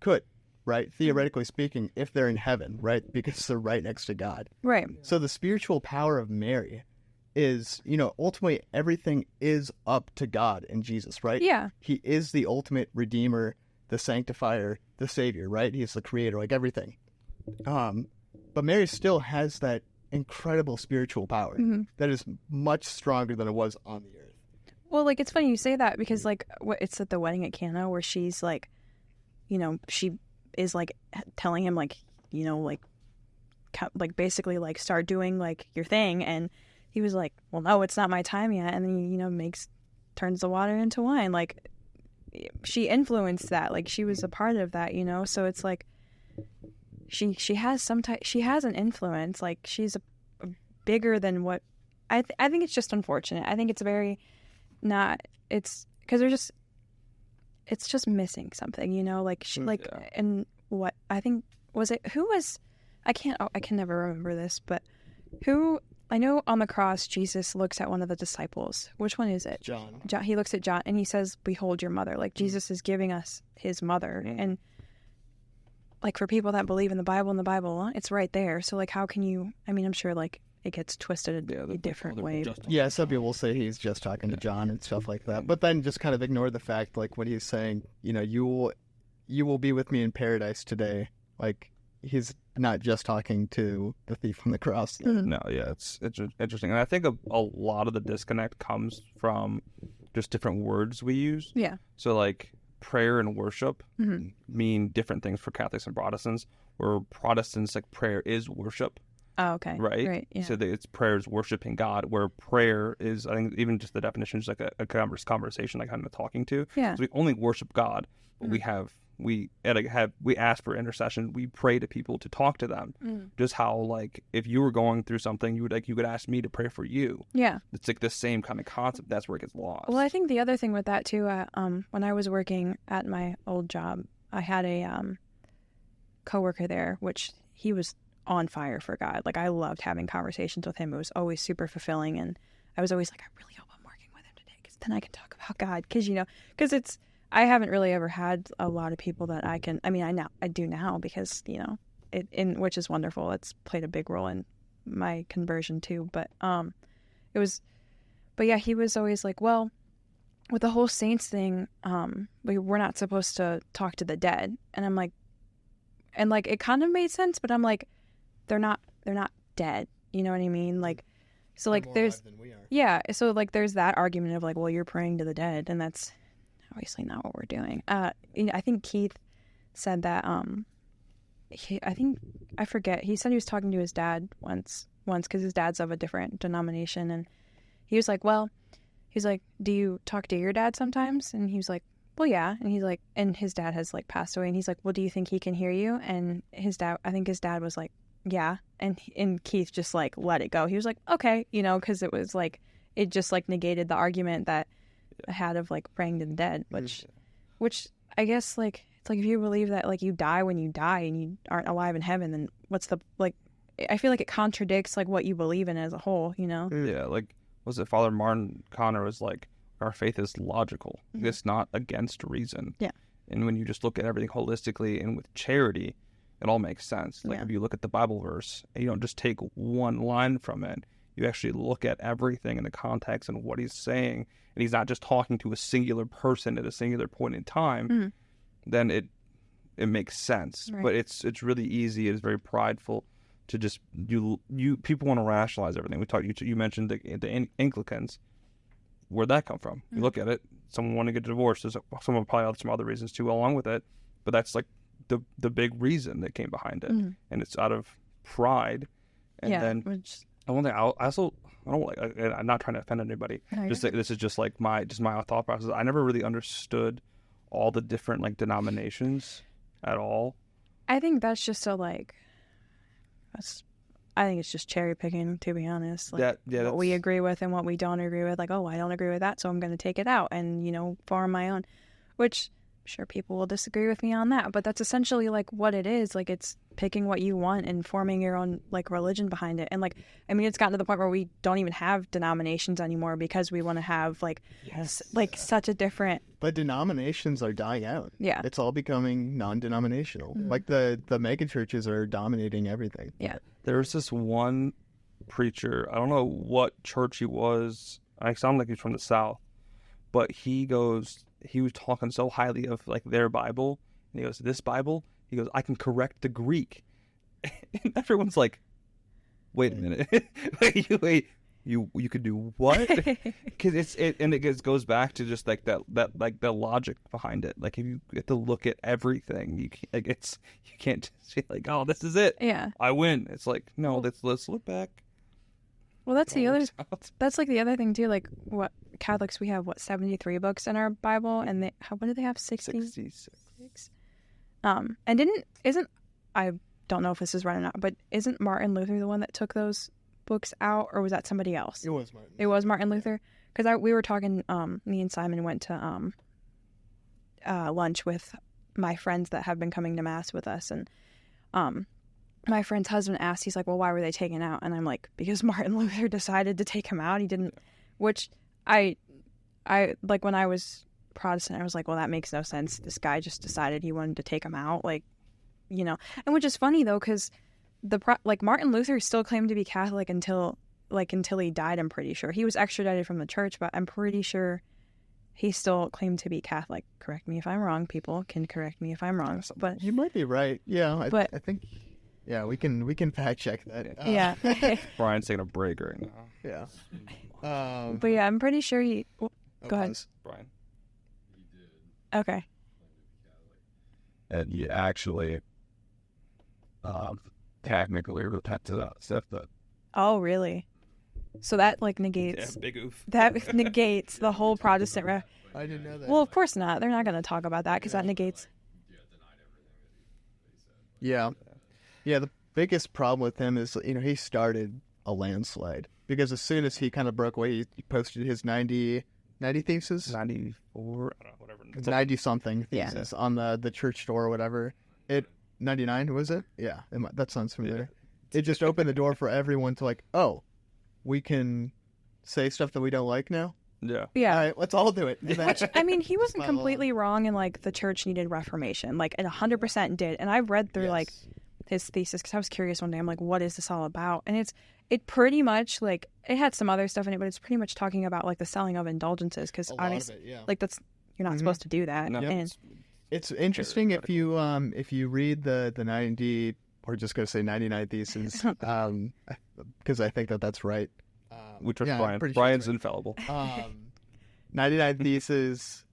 could, right? Theoretically speaking, if they're in heaven, right? Because they're right next to God. Right. So the spiritual power of Mary is, ultimately everything is up to God and Jesus, right? Yeah. He is the ultimate redeemer, the sanctifier, the savior, right? He's the creator, like everything. But Mary still has that incredible spiritual power that is much stronger than it was on the earth. Well, like, it's funny you say that because, like, it's at the wedding at Cana where she's like, she is, like, telling him, like, like, basically, like, start doing, like, your thing. And he was like, well, no, it's not my time yet. And then he, turns the water into wine. Like, she influenced that. Like, she was a part of that, So it's like she has she has an influence. Like, she's a bigger than what I think it's just unfortunate. I think it's very not. It's because it's just missing something, you know, like and what I think was it who was I can never remember this, but who I know on the cross Jesus looks at one of the disciples. Which one is it? John. He looks at John and he says, "Behold your mother." Like Jesus is giving us his mother, and like for people that believe in the Bible, it's right there. So like, how can you? I mean, I'm sure like it gets twisted a different way. Yeah, some people will say he's just talking to John and stuff like that, but then just kind of ignore the fact, like what he's saying. You know, you will be with me in paradise today. Like he's not just talking to the thief on the cross. No, yeah, it's interesting, and I think a lot of the disconnect comes from just different words we use. Yeah. So like prayer and worship mean different things for Catholics and Protestants. Where Protestants, like prayer is worship. Oh, okay. Right. Yeah. So it's prayer is worshiping God. Where prayer is, I think, even just the definition is like a conversation, like kind of talking to. Yeah. So we only worship God, but we ask for intercession. We pray to people to talk to them. Just how like if you were going through something, you could ask me to pray for you. Yeah. It's like the same kind of concept. That's where it gets lost. Well, I think the other thing with that too, when I was working at my old job, I had a coworker there, which he was on fire for God. Like I loved having conversations with him. It was always super fulfilling, and I was always like, I really hope I'm working with him today, because then I can talk about God. Because it's I haven't really ever had a lot of people that I can. I mean, I do now because which is wonderful. It's played a big role in my conversion too. But yeah, he was always like, well, with the whole saints thing, we're not supposed to talk to the dead, and I'm like, and like it kind of made sense, but I'm like, they're not dead. You know what I mean? Like, so like there's than we are. Yeah, so like there's that argument of like, well, you're praying to the dead, and that's obviously not what we're doing. I think Keith said that I forget, he said he was talking to his dad once because his dad's of a different denomination, and he was like, do you talk to your dad sometimes? And he was like, well, yeah. And he's like, and his dad has like passed away, and he's like, well, do you think he can hear you? And I think his dad was like, yeah. And Keith just like let it go. He was like, okay, because it was like, it just like negated the argument that I had of like praying to the dead, which I guess like, it's like if you believe that like you die when you die and you aren't alive in heaven, then what's the like, I feel like it contradicts like what you believe in as a whole, Yeah, like was it Father Martin Connor was like, our faith is logical. It's not against reason. Yeah. And when you just look at everything holistically and with charity, it all makes sense. Like if you look at the Bible verse, and you don't just take one line from it, you actually look at everything in the context and what he's saying, and he's not just talking to a singular person at a singular point in time, then it makes sense. Right. But it's really easy. It's very prideful to just you people want to rationalize everything. You mentioned the Anglicans. Where'd that come from? You look at it, someone wanted to get divorced. There's someone probably had some other reasons too along with it, but that's like the big reason that came behind it, and it's out of pride. And then I wonder. I don't like. I'm not trying to offend anybody. No, just like, this is just like my thought process. I never really understood all the different like denominations at all. I think that's just I think it's just cherry picking, to be honest. Like what we agree with and what we don't agree with. Like, oh, I don't agree with that, so I'm going to take it out and, form my own. Which I'm sure people will disagree with me on that. But that's essentially like what it is. Like it's picking what you want and forming your own like religion behind it. And like, I mean, it's gotten to the point where we don't even have denominations anymore because we want to have like such a different. But denominations are dying out. Yeah. It's all becoming non-denominational. Like the mega churches are dominating everything. Yeah. There was this one preacher, I don't know what church he was. I sound like he's from the South, but he was talking so highly of like their Bible, and he goes, this Bible, he goes, I can correct the Greek. And everyone's like, wait a minute. wait, you could do what? Because it goes back to just like that like the logic behind it. Like if you have to look at everything, you can't just say like, oh, this is it. Yeah. I win. It's like, no, let's look back. Well, that's that's like the other thing too. Like what Catholics, we have 73 books in our Bible, and what do they have? 66. And I don't know if this is right or not, but isn't Martin Luther the one that took those books out, or was that somebody else? It was Martin. It was Martin Luther, because we were talking. Me and Simon went to lunch with my friends that have been coming to Mass with us, and my friend's husband asked, he's like, well, why were they taken out? And I'm like, because Martin Luther decided to take him out. He didn't, which I like when I was Protestant, I was like, well, that makes no sense. This guy just decided he wanted to take him out, like, you know. And which is funny though, because Martin Luther still claimed to be Catholic until he died. I'm pretty sure he was extradited from the church, but I'm pretty sure he still claimed to be Catholic. Correct me if I'm wrong. People can correct me if I'm wrong, but you might be right. Yeah, I think. Yeah, we can fact check that. Yeah. Brian's taking a break right now. Yeah. But yeah, I'm pretty sure he. Go ahead, Brian. Okay. And you actually technically repented on stuff that. Oh, really? So that negates. Yeah, big oof. That negates the whole Protestant. I didn't know that. Well, of course not. They're not going to talk about that because that negates. Yeah. Yeah, the biggest problem with him is, he started a landslide. Because as soon as he kind of broke away, he posted his 90 thesis? 94? I don't know, whatever. 90-something thesis on the church door or whatever. 99, was it? Yeah, that sounds familiar. Yeah. It just opened the door for everyone to we can say stuff that we don't like now? Yeah. Yeah. All right, let's all do it. Which, I mean, he wasn't completely wrong in, the church needed reformation. It 100% did. And I've read through, his thesis because I was curious one day. I'm like, what is this all about? And it pretty much it had some other stuff in it, but it's pretty much talking about the selling of indulgences because obviously that's you're not supposed to do that. No. And it's interesting if you read the 90 or just going to say 99 thesis because I think that's right. We trust Brian. Brian's infallible. 99 thesis.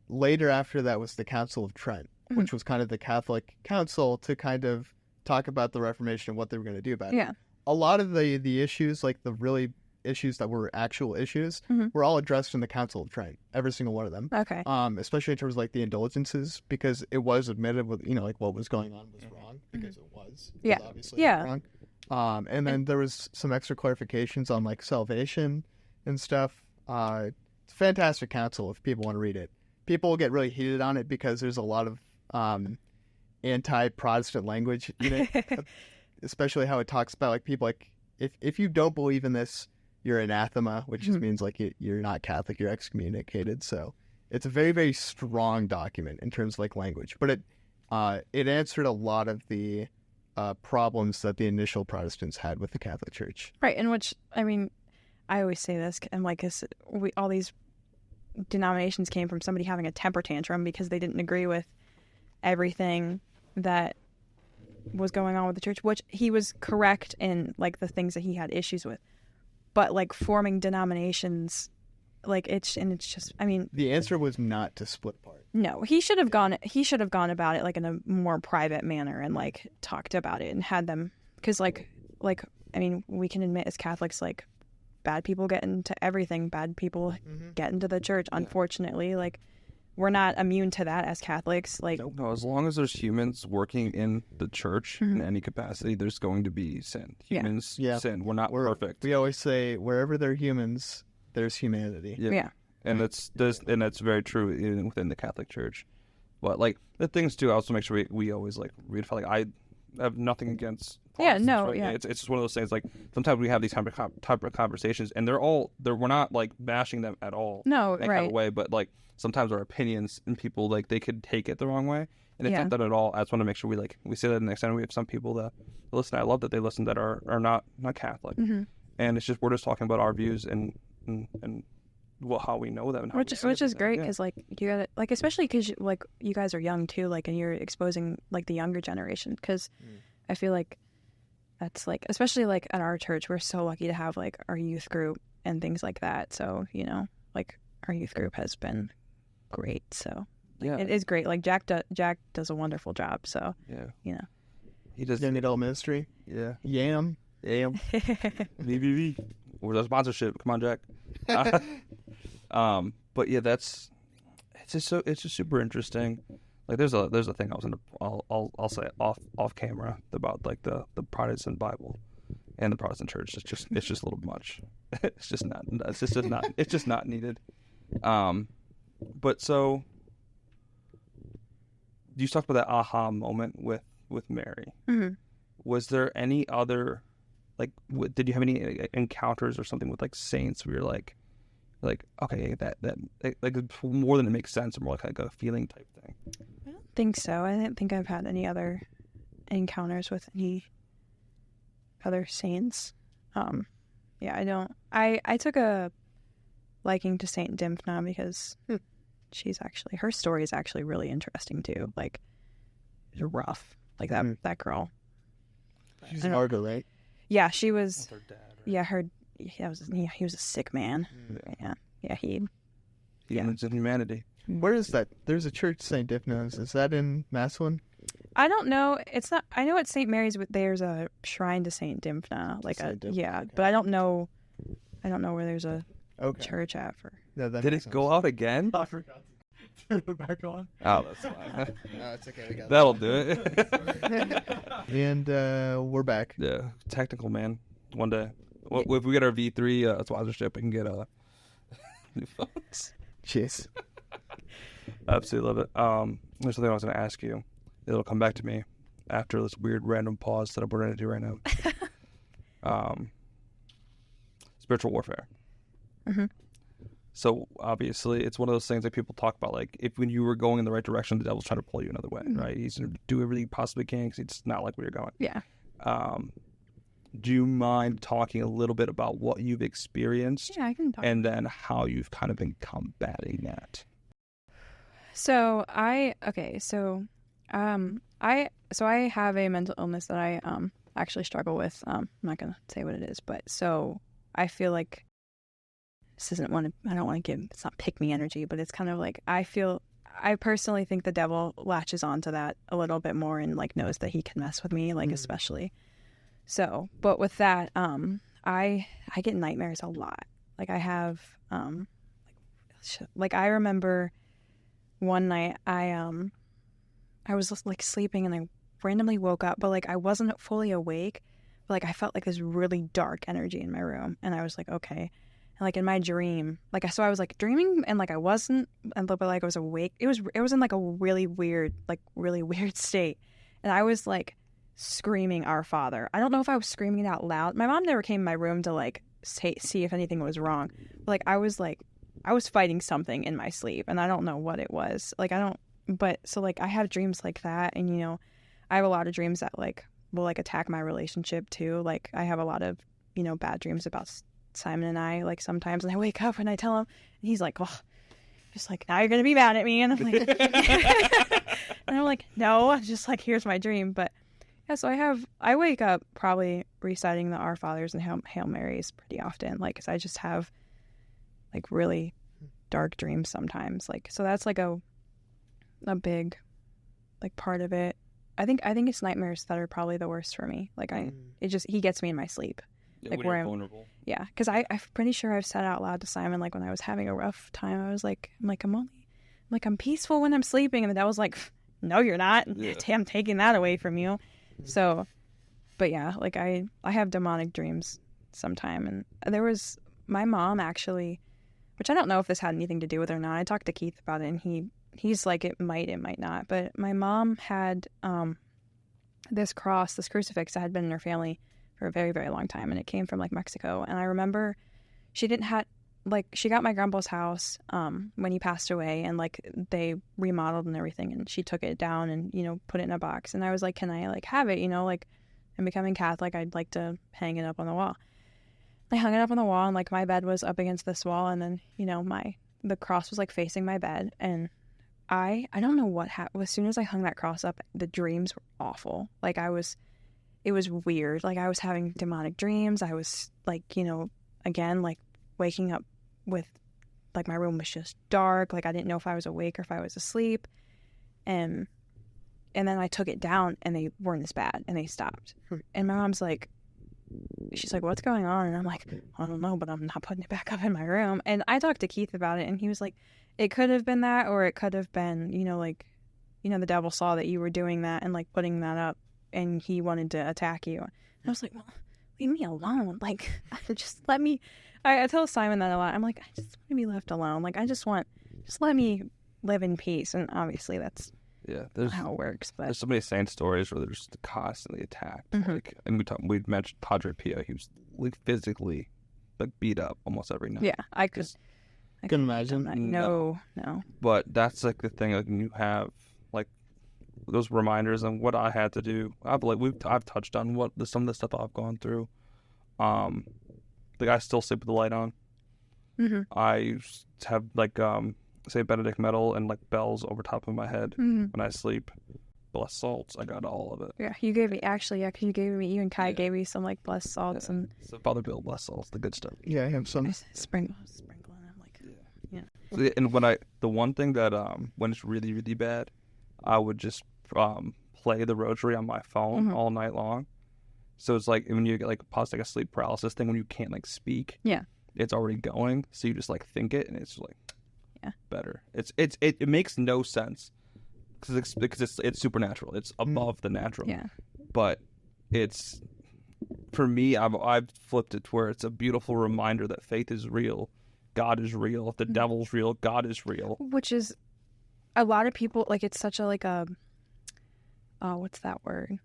Later after that was the Council of Trent, which was kind of the Catholic council to kind of talk about the Reformation and what they were going to do about it. Yeah. A lot of the issues, the really issues that were actual issues, were all addressed in the Council of Trent. Every single one of them. Okay. Especially in terms of the indulgences, because it was admitted with what was going on was wrong because it was. Yeah. Obviously wrong. And then there was some extra clarifications on salvation and stuff. It's a fantastic council if people want to read it. People will get really heated on it because there's a lot of anti-Protestant language in it, especially how it talks about people if you don't believe in this, you're anathema, which just means you're not Catholic, you're excommunicated. So it's a very, very strong document in terms of language, but it answered a lot of the problems that the initial Protestants had with the Catholic Church. Right, in which I always say this, and all these denominations came from somebody having a temper tantrum because they didn't agree with everything that was going on with the church, which he was correct in the things that he had issues with, but forming denominations it's just the answer was not to split apart. No, he should have gone about it in a more private manner and talked about it and had them, because we can admit as Catholics bad people get into everything, bad people get into the church, unfortunately. We're not immune to that as Catholics. No, as long as there's humans working in the church in any capacity, there's going to be sin. Humans sin. We're not perfect. We always say wherever there are humans, there's humanity. Yeah. And that's very true within the Catholic Church. But the things too, I also make sure we always read. I have nothing against. Right? It's just one of those things. Sometimes we have these type of conversations, and we're not bashing them at all. No, in that right. kind of way, but sometimes our opinions and people they could take it the wrong way, and it's not that at all. I just want to make sure we say that in the next time we have some people that listen. I love that they listen that are not Catholic, and it's just we're just talking about our views and how we know them, and which is great because you got it especially because you guys are young too, and you're exposing the younger generation, because I feel that's especially at our church, we're so lucky to have our youth group and things like that. So our youth group has been great. So it is great. Jack does a wonderful job. So he does young adult ministry. Yeah. Yam. VVV. Or the sponsorship. Come on, Jack. But yeah, it's just super interesting. There's a thing I'll say off camera about the Protestant Bible and the Protestant Church. It's just a little much. It's just not needed. But so you talked about that aha moment with Mary. Mm-hmm. Was there any other, like, did you have any encounters or something with like saints where you're like, okay, that like more than it makes sense, or more like a feeling type thing? I don't think so. I don't think I've had any other encounters with any other saints. Yeah, I don't. I took a liking to Saint Dymphna because her story is actually really interesting too. Like, it was rough. Like that girl. She's Margot, right? Yeah, she was. With her dad, right? Yeah, he was a sick man. Yeah, he Humans and humanity. Where is that? There's a church, St. Dymphna's. Is that in Massillon? I don't know. It's not. I know at St. Mary's there's a shrine to Saint Dymphna, Okay. but I don't know. I don't know where there's a church at for. Yeah, Did it go out again? I forgot to turn it back on. Oh, that's fine. No, it's okay. We got That'll do it. And we're back. Yeah, technical man. One day, if we get our V3 sponsorship, we can get new phones. Jeez. Absolutely love it. There's something I was going to ask you. It'll come back to me after this weird random pause that we're going to do right now. Spiritual warfare. Mm-hmm. So obviously, it's one of those things that people talk about. Like, if when you were going in the right direction, the devil's trying to pull you another way, right? He's going to do everything he possibly can because it's not like where you're going. Yeah. Do you mind talking a little bit about what you've experienced? Yeah, I can talk. And then how you've kind of been combating that. So I have a mental illness that I actually struggle with. I'm not gonna say what it is, but so I feel like I don't want to give, it's not pick me energy, but it's kind of like I personally think the devil latches onto that a little bit more and like knows that he can mess with me, like especially. So, but with that, I get nightmares a lot. Like I have, like I remember one night I was just like sleeping and I randomly woke up, but like I wasn't fully awake, but like I felt like this really dark energy in my room, and I was like, okay. And like in my dream, like I was like dreaming and like I wasn't, but like I was awake. It was in like a really weird state, and I was like screaming Our Father. I don't know if I was screaming it out loud. My mom never came in my room to like see if anything was wrong. But, like I was fighting something in my sleep, and I don't know what it was. Like but so like I have dreams like that, and I have a lot of dreams that like will like attack my relationship too. Like I have a lot of bad dreams about Simon and I, like sometimes, and I wake up and I tell him, and he's like, oh, just like, now you're gonna be mad at me, and I'm like and I'm like, no, just like, here's my dream. But yeah, so I wake up probably reciting the Our Fathers and Hail Marys pretty often, like, because I just have like really dark dreams sometimes, like, so that's like a big like part of it. I think it's nightmares that are probably the worst for me. Like he gets me in my sleep. Like when where you're I'm vulnerable. Yeah, because I'm pretty sure I've said out loud to Simon, like when I was having a rough time, I was like, I'm peaceful when I'm sleeping, and the devil's like, no, you're not. Yeah. I'm taking that away from you. So, but yeah, like I have demonic dreams sometime, and there was my mom actually, which I don't know if this had anything to do with it or not. I talked to Keith about it, and he's like, it might not. But my mom had this crucifix that had been in her family for a very, very long time, and it came from like Mexico. And I remember she got my grandpa's house when he passed away, and like they remodeled and everything, and she took it down and put it in a box. And I was like, can I like have it? Like I'm becoming Catholic, I'd like to hang it up on the wall. I hung it up on the wall, and like my bed was up against this wall, and then the cross was like facing my bed, and I don't know what happened. As soon as I hung that cross up, the dreams were awful. Like it was weird. Like I was having demonic dreams. I was like, again, like waking up with like my room was just dark. Like I didn't know if I was awake or if I was asleep. And then I took it down, and they weren't as bad, and they stopped. And my mom's like, she's like, what's going on? And I'm like, I don't know, but I'm not putting it back up in my room. And I talked to Keith about it, and he was like, it could have been that, or it could have been, the devil saw that you were doing that and like putting that up, and he wanted to attack you. And I was like, well, leave me alone. Like, just let me. I tell Simon that a lot. I'm like, I just want to be left alone. Like, just let me live in peace. And obviously that's Yeah, how it works, but there's so many saint stories where they're just constantly attacked. Like, and we mentioned Padre Pio. He was like physically like beat up almost every night. yeah, I could imagine. No. But that's like the thing. Like, when you have like those reminders and what I had to do. I've touched on some of the stuff I've gone through. Like, I still sleep with the light on. I have like St. Benedict medal and like bells over top of my head when I sleep. Blessed salts, I got all of it. Yeah, you gave me you and Kai gave me some like blessed salts and so Father Bill, blessed salts, the good stuff. Yeah, I have some. sprinkling. I'm like, yeah. So, and the one thing that when it's really, really bad, I would just play the rosary on my phone all night long. So it's like when you get like a sleep paralysis thing when you can't like speak. Yeah. It's already going, so you just like think it, and it's like better. It makes no sense because it's supernatural. It's above the natural. Yeah. But it's, for me, I've flipped it to where it's a beautiful reminder that faith is real, God is real. If the devil's real, God is real. Which is, a lot of people, like, it's such a like a, what's that word?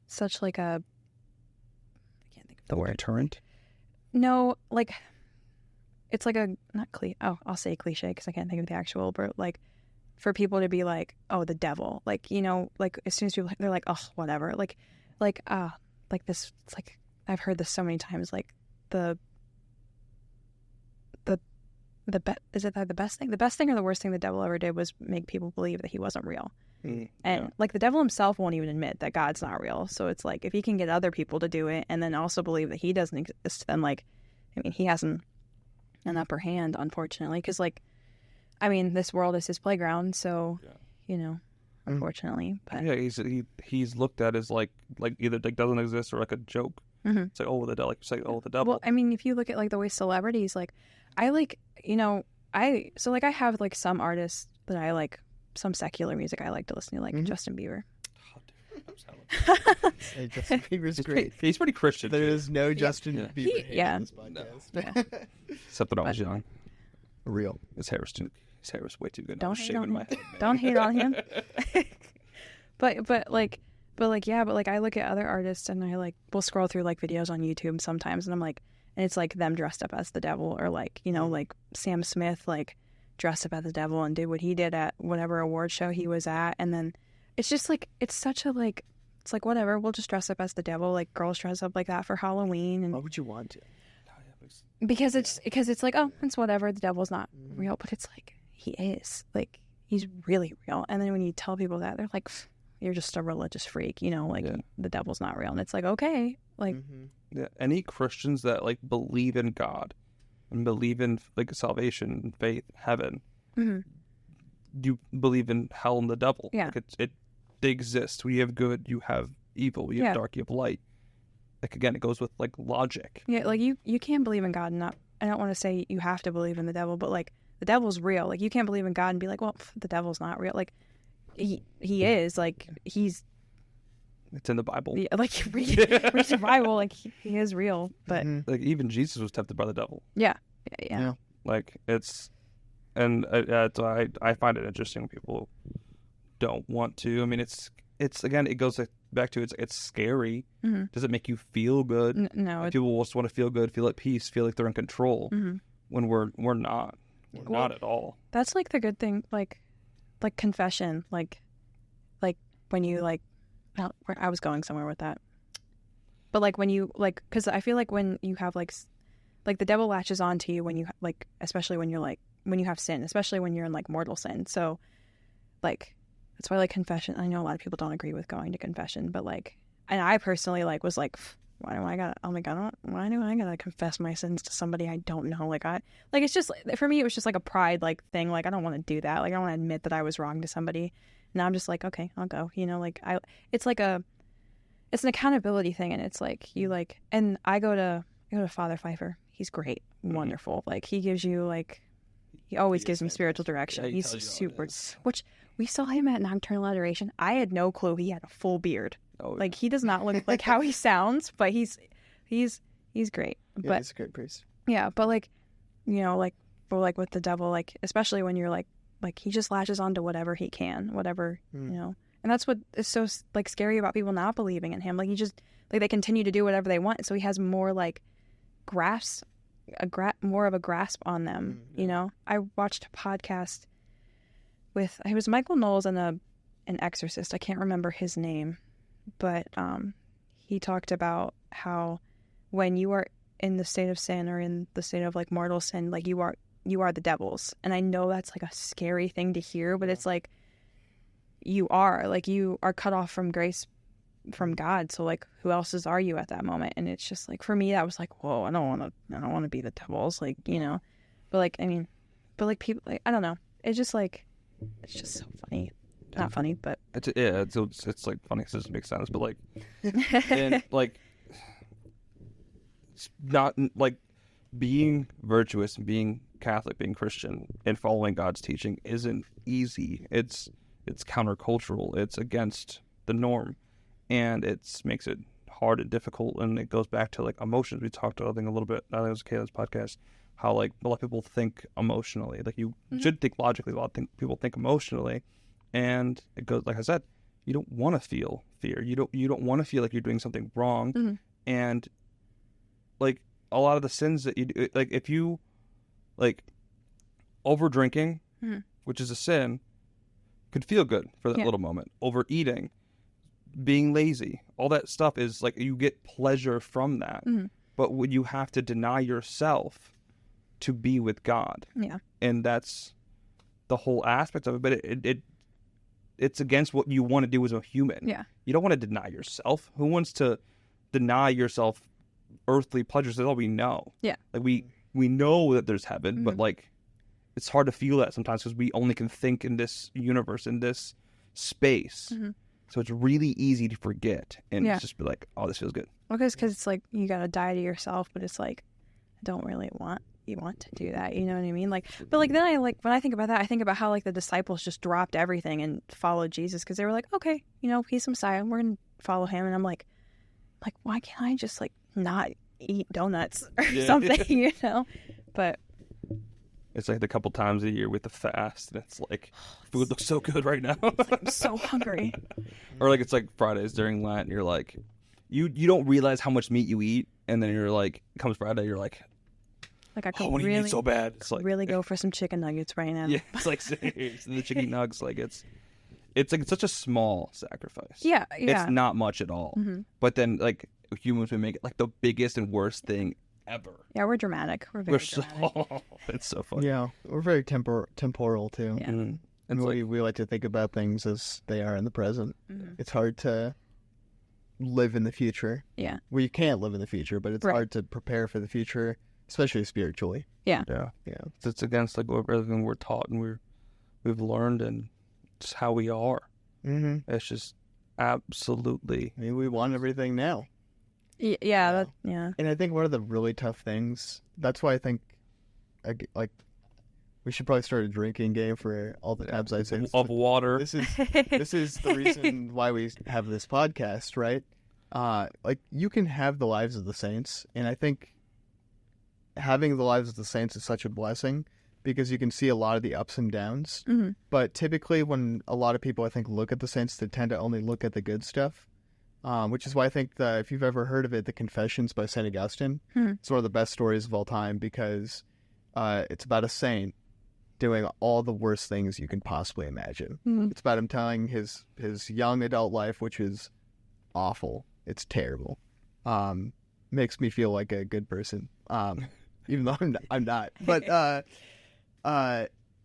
Such like a, I can't think of the word. Deterrent. No, like, it's like a, not I'll say cliche because I can't think of the actual, but like, for people to be like, oh, the devil, like, you know, like, as soon as people, they're like, oh, whatever, like this, it's like, I've heard this so many times, like, is it the best thing? The best thing or the worst thing the devil ever did was make people believe that he wasn't real. And like, the devil himself won't even admit that God's not real. So it's like, if he can get other people to do it and then also believe that he doesn't exist, then like, I mean, he has an upper hand, unfortunately, because like, I mean, this world is his playground, so you know, unfortunately. But yeah, he's looked at as like either like doesn't exist or like a joke. It's like, oh, the devil, like say, oh, the devil. Well, I mean, if you look at like the way celebrities, like, I like, you know, I have like some artists that I like, some secular music I like to listen to, like Justin Bieber. Hey, Justin Bieber's great. He's pretty Christian. There is no Justin Bieber hate yeah. on this podcast. Except when I was young. Real. His hair was way too good. Don't I was hate shaving on my him. head, man. Don't hate on him. But like I look at other artists and I like will scroll through like videos on YouTube sometimes and I'm like, and it's like them dressed up as the devil, or like, you know, like Sam Smith like dressed up as the devil and did what he did at whatever award show he was at, and then it's just like, it's such a like, it's like, whatever, we'll just dress up as the devil, like girls dress up like that for Halloween. And why would you want to? because it's like, oh, it's whatever, the devil's not real, but it's like, he is, like, he's really real. And then when you tell people that, they're like, you're just a religious freak, you know, like the devil's not real. And it's like, okay, like any Christians that like believe in God and believe in like salvation, faith, heaven, you believe in hell and the devil. Yeah. Like they exist. We have good, you have evil, you have dark, you have light. Like, again, it goes with like logic. Yeah, like you can't believe in God and not, I don't want to say you have to believe in the devil, but like the devil's real. Like, you can't believe in God and be like, well, the devil's not real. Like, he is, like, it's in the Bible. Yeah, like, read the Bible, like, he is real. But like, even Jesus was tempted by the devil. Yeah. Like, it's, and I find it interesting when people don't want to. I mean, it's again, it goes back to it's scary. Does it make you feel good? No. Like, people just want to feel good, feel at peace, feel like they're in control. When we're not. We're not at all. That's like the good thing, like confession, like when you like, I was going somewhere with that, but like when you like, because I feel like when you have like the devil latches on to you when you like, especially when you're like, when you have sin, especially when you're in like mortal sin. So like, that's why like confession, I know a lot of people don't agree with going to confession, but like, and I personally like was like, why do I gotta confess my sins to somebody I don't know? Like, it's just, for me, it was just like a pride like thing. Like, I don't want to do that. Like, I don't want to admit that I was wrong to somebody. And I'm just like, okay, I'll go. You know, like it's an accountability thing, and it's like you like, and I go to Father Pfeiffer. He's great, wonderful. Like, he gives you like, he always gives me spiritual direction. Yeah, he's super. Which we saw him at Nocturnal Adoration. I had no clue he had a full beard. Oh, yeah. Like, he does not look like how he sounds, but he's great. Yeah, but he's a great priest. yeah, but like, you know, like, but like with the devil, like, especially when you're like like he just latches on to whatever he can, whatever, you know. And that's what is so like scary about people not believing in him. Like he just like they continue to do whatever they want, so he has more like more of a grasp on them, you know. I watched a podcast with it was Michael Knowles and an exorcist. I can't remember his name, but he talked about how when you are in the state of sin or in the state of like mortal sin, like you are the devil's. And I know that's like a scary thing to hear, but it's like you are cut off from grace from God. So like who else's are you at that moment? And it's just like for me that was like, whoa, I don't want to be the devil's, like, you know. But like I mean, but like people, like I don't know. It's just like it's just so funny. Not funny, but it's like funny because it doesn't make sense, but like and like it's not like being virtuous and being Catholic, being Christian, and following God's teaching isn't easy. It's countercultural. It's against the norm, and it makes it hard and difficult. And it goes back to like emotions. We talked about, I think, a little bit. I think it was Kayla's podcast. How like a lot of people think emotionally. Like you should think logically. A lot of people think emotionally, and it goes like I said. You don't want to feel fear. You don't want to feel like you're doing something wrong, and like a lot of the sins that you do, like if you like over drinking, which is a sin, could feel good for that little moment. Overeating, being lazy, all that stuff is like you get pleasure from that. But when you have to deny yourself to be with God, and that's the whole aspect of it. But it's against what you want to do as a human. You don't want to deny yourself. Who wants to deny yourself earthly pleasures? That's all we know. Like we know that there's heaven, but like it's hard to feel that sometimes because we only can think in this universe, in this space. So it's really easy to forget and just be like, oh, this feels good. Well, because it's like you got to die to yourself, but it's like I don't really want to do that, you know what I mean? Like, but like then I like when I think about that, I think about how like the disciples just dropped everything and followed Jesus because they were like, okay, you know, he's the Messiah, we're gonna follow him. And I'm like why can't I just like not eat donuts or something, you know? But it's like the couple times a year with the fast, and it's like food looks so good right now. I'm so hungry. Or like it's like Fridays during Lent, and you're like, you don't realize how much meat you eat, and then you're like, comes Friday, you're like I could when you eat so bad. It's like really go for some chicken nuggets right now. Yeah, it's like seriously, the chicken nuggets, like it's like such a small sacrifice. Yeah. It's not much at all. But then like humans would make it like the biggest and worst thing ever. Yeah, we're dramatic. We're very dramatic. It's so funny. Yeah, we're very temporal too. Yeah. And we like to think about things as they are in the present. It's hard to live in the future. Yeah. Well, you can't live in the future, but it's hard to prepare for the future, especially spiritually. Yeah. It's against like everything we're taught and we've learned, and just how we are. It's just absolutely. I mean, we want everything now. Yeah. And I think one of the really tough things. That's why I think, like, we should probably start a drinking game for all the times I say of water. This is the reason why we have this podcast, right? Like you can have the lives of the saints, and I think having the lives of the saints is such a blessing because you can see a lot of the ups and downs. But typically, when a lot of people I think look at the saints, they tend to only look at the good stuff. Which is why I think that if you've ever heard of it, the Confessions by St. Augustine, it's one of the best stories of all time because it's about a saint doing all the worst things you can possibly imagine. It's about him telling his young adult life, which is awful. It's terrible. Makes me feel like a good person, even though I'm not. But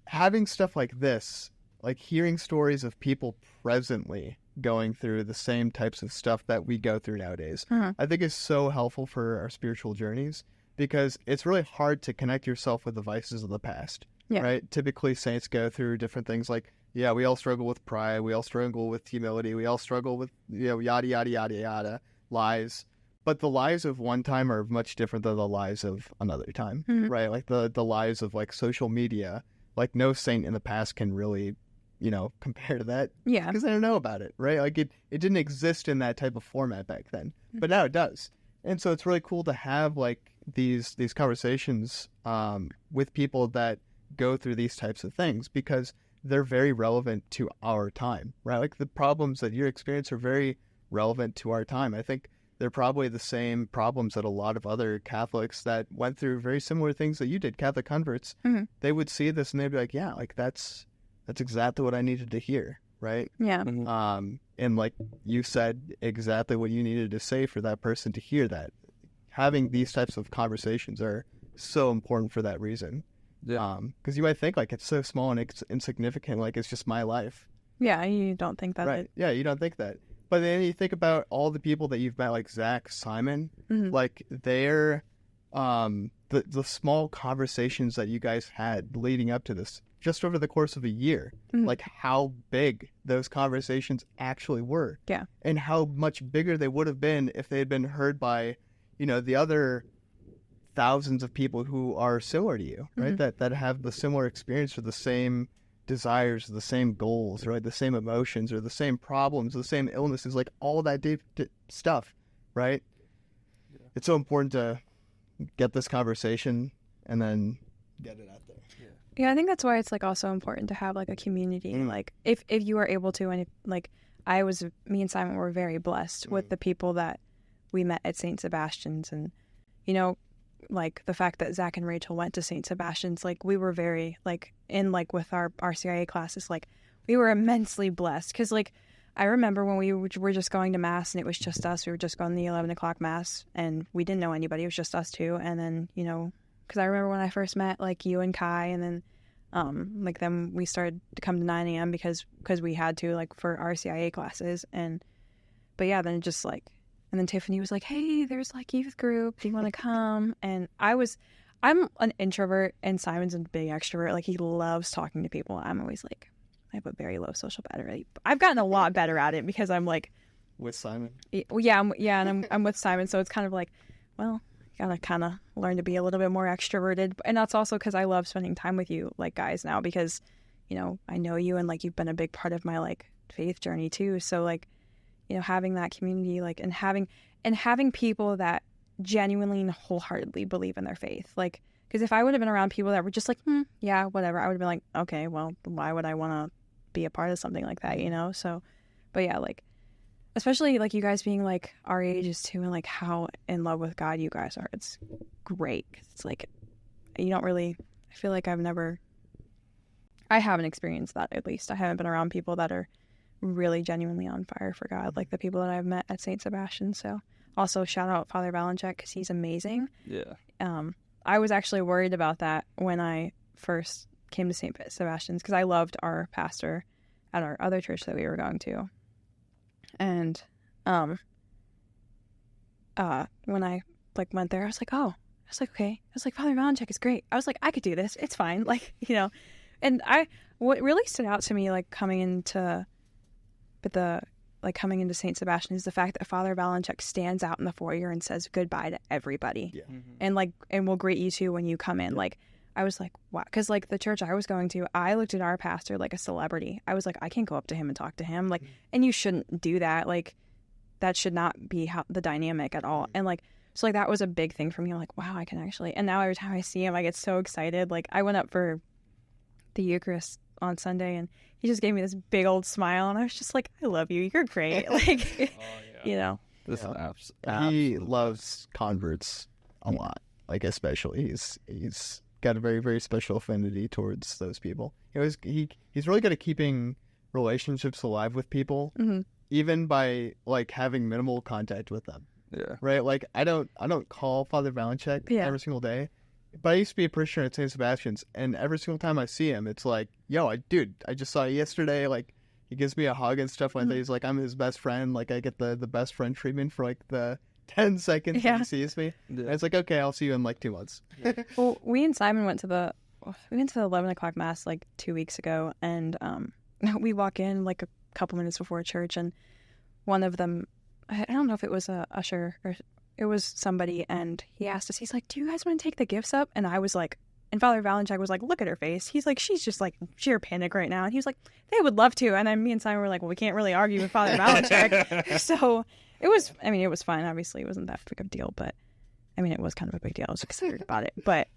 having stuff like this, like hearing stories of people presently going through the same types of stuff that we go through nowadays, I think is so helpful for our spiritual journeys because it's really hard to connect yourself with the vices of the past. Right? Typically, saints go through different things like, we all struggle with pride, we all struggle with humility, we all struggle with, yada, yada, yada, yada, lies. But the lives of one time are much different than the lives of another time, right? Like the lives of like social media, like no saint in the past can really, compare to that. Yeah. Because they don't know about it, right? Like it didn't exist in that type of format back then, but now it does. And so it's really cool to have like these conversations with people that go through these types of things because they're very relevant to our time, right? Like the problems that you experience are very relevant to our time. I think they're probably the same problems that a lot of other Catholics that went through very similar things that you did, Catholic converts, they would see this and they'd be like, yeah, like that's exactly what I needed to hear, right? Yeah. And like you said, exactly what you needed to say for that person to hear that. Having these types of conversations are so important for that reason. Yeah. Because you might think like it's so small and it's insignificant, like it's just my life. Yeah, you don't think that. Right. Yeah, you don't think that. But then you think about all the people that you've met, like Zach, Simon, like they're the small conversations that you guys had leading up to this just over the course of a year, like how big those conversations actually were. Yeah. And how much bigger they would have been if they had been heard by, the other thousands of people who are similar to you, right? That have the similar experience or the same desires, the same goals, right? The same emotions or the same problems, the same illnesses, like all that deep stuff, right? Yeah. It's so important to get this conversation and then get it out there. Yeah, I think that's why it's like also important to have like a community. Like if you are able to, and if, like me and Simon were very blessed with the people that we met at St. Sebastian's, and like the fact that Zach and Rachel went to St. Sebastian's, like we were very like in like with our RCIA classes, like we were immensely blessed because like I remember when we were just going to mass and it was just us. We were just going to the 11 o'clock mass and we didn't know anybody. It was just us two. And then because I remember when I first met like you and Kai, and then like then we started to come to 9 a.m. because we had to like for RCIA classes. But yeah, then just like. And then Tiffany was like, hey, there's like youth group. Do you want to come? And I'm an introvert and Simon's a big extrovert. Like he loves talking to people. I'm always like, I have a very low social battery. I've gotten a lot better at it because I'm like. With Simon? Yeah, and I'm with Simon. So it's kind of like, well, you gotta kind of learn to be a little bit more extroverted. And that's also because I love spending time with you like guys now because, I know you and like you've been a big part of my like faith journey too. So like, having that community, like, and having people that genuinely and wholeheartedly believe in their faith. Like, because if I would have been around people that were just like, yeah, whatever, I would have been like, okay, well, why would I want to be a part of something like that, So, but yeah, like, especially like you guys being like our ages too, and like how in love with God you guys are. It's great. 'Cause it's like, you don't really, I feel like I haven't experienced that, at least. I haven't been around people that are really genuinely on fire for God, like the people that I've met at St. Sebastian. So also shout out Father Valenchek because he's amazing. Yeah. I was actually worried about that when I first came to St. Sebastian's because I loved our pastor at our other church that we were going to. And when I like went there, I was like, okay. I was like, Father Valenchek is great. I was like, I could do this. It's fine. Like, and what really stood out to me, like coming into St. Sebastian is the fact that Father Valenchek stands out in the foyer and says goodbye to everybody. Yeah. And will greet you too when you come in. Like, I was like, wow. Because like the church I was going to, I looked at our pastor like a celebrity. I was like, I can't go up to him and talk to him. Like, and you shouldn't do that. Like, that should not be the dynamic at all. And like, so like that was a big thing for me. I'm like, wow, I can actually. And now every time I see him, I get so excited. Like, I went up for the Eucharist on Sunday and he just gave me this big old smile and I was just like, I love you, you're great. Like, This he loves converts a lot, like especially he's got a very, very special affinity towards those people. He's really good at keeping relationships alive with people, even by like having minimal contact with them. Yeah. Right. Like I don't call Father Valenchek every single day. But I used to be a parishioner at St. Sebastian's, and every single time I see him, it's like, yo, I just saw you yesterday. Like, he gives me a hug and stuff like that. He's like, I'm his best friend. Like, I get the best friend treatment for like the 10 seconds he sees me. Yeah. And it's like, okay, I'll see you in like 2 months. Well, we and Simon went to the 11 o'clock mass like 2 weeks ago, and we walk in like a couple minutes before church, and one of them, I don't know if it was a usher or it was somebody, and he asked us, he's like, do you guys want to take the gifts up? And I was like, and Father Valenchek was like, look at her face. He's like, she's just like sheer panic right now. And he was like, they would love to. And then me and Simon were like, well, we can't really argue with Father Valenchek. So it was fine. Obviously, it wasn't that big of a deal, but I mean, it was kind of a big deal. I was excited about it. But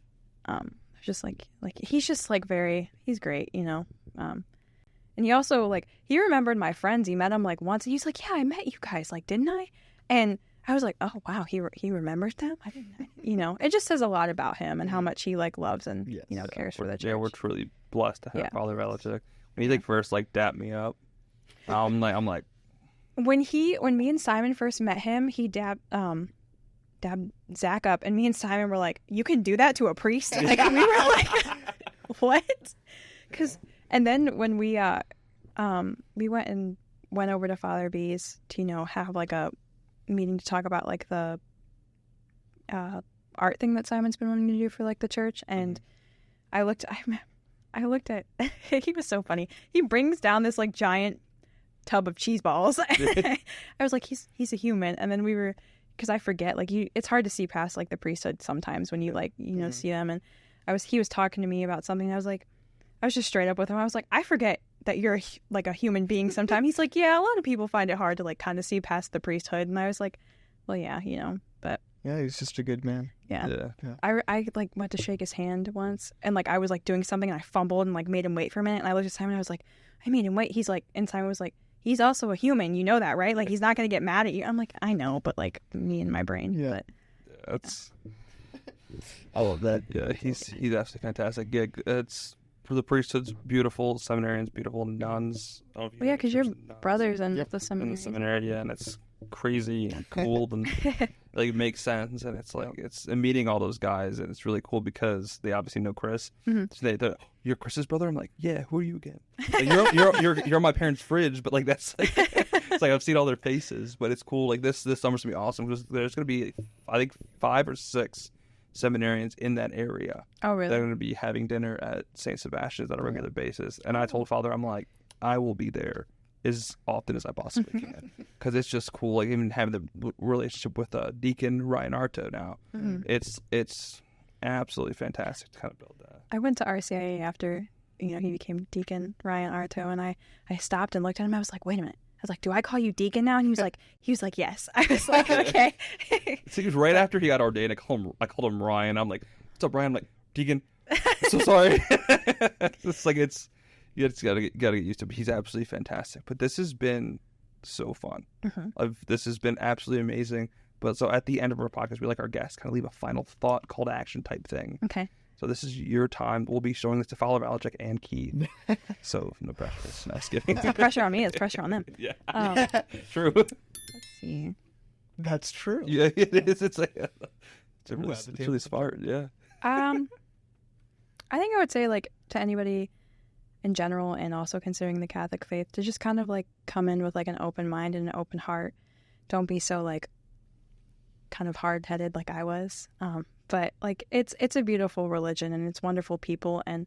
just like he's just like he's great, you know. And he also like he remembered my friends. He met them like once, and he's like, yeah, I met you guys, like, didn't I? And I was like, oh wow, he remembers them. I didn't, you know. It just says a lot about him and how much he like loves and you know cares for the church. Yeah, we're truly blessed to have Father Alexander. When he like first like dapped me up, I'm like. When me and Simon first met him, he dabbed Zach up, and me and Simon were like, "You can do that to a priest?" Like we were like, "What?" And then when we went over to Father B's to, you know, have like a meeting to talk about like the art thing that Simon's been wanting to do for like the church, and I looked at he was so funny. He brings down this like giant tub of cheese balls. I was like, he's a human. And then because I forget, like it's hard to see past like the priesthood sometimes when you like, you know, see them. And he was talking to me about something. And I was just straight up with him. I was like, I forget that you're like a human being sometimes. He's like, yeah, a lot of people find it hard to like kind of see past the priesthood. And I was like, well, yeah, you know, but yeah, he's just a good man. Yeah. I like went to shake his hand once, and like I was like doing something, and I fumbled and like made him wait for a minute. And I looked at Simon, and I was like, I made him wait. He's like, and Simon was like, he's also a human, you know that, right? Like he's not gonna get mad at you. I'm like, I know, but like me and my brain. Yeah. But That's. I love that. Yeah, he's absolutely fantastic. Yeah, it's for the priesthood's beautiful, seminarians beautiful, nuns. Well, yeah, because your brothers in the in seminary. the seminary, yeah, and it's crazy and cool and like it makes sense, and it's like and meeting all those guys, and it's really cool because they obviously know Chris. So they're, you're Chris's brother. I'm like, yeah, who are you again? Like, you're my parents' fridge, but like that's like it's like I've seen all their faces, but it's cool. Like this summer's gonna be awesome because there's gonna be I think 5 or 6 seminarians in that area. Oh, really? They're gonna be having dinner at St. Sebastian's on a regular basis, and I told Father, I'm like, I will be there as often as I possibly can because it's just cool. Like even having the relationship with Deacon Ryan Arto now, it's absolutely fantastic to kind of build that. I went to RCIA after he became Deacon Ryan Arto, and I stopped and looked at him. I was like, wait a minute. I was like, do I call you Deacon now? And he was like, yes. I was like, okay. So he was right after he got ordained. I called him Ryan. I'm like, what's up, Ryan? I'm like, Deacon. So sorry. It's like you just gotta get used to it. But he's absolutely fantastic. But this has been so fun. This has been absolutely amazing. But so at the end of our podcast, we like our guests kind of leave a final thought, call to action type thing. Okay. So this is your time. We'll be showing this to Father Valachek and Keith. So no pressure. It's nice giving. It's not pressure on me. It's pressure on them. Yeah. True. Let's see. That's true. Yeah, it is. It's like it's really smart. Yeah. I think I would say like to anybody in general, and also considering the Catholic faith, to just kind of like come in with like an open mind and an open heart. Don't be so like kind of hard-headed like I was. But like it's a beautiful religion, and it's wonderful people, and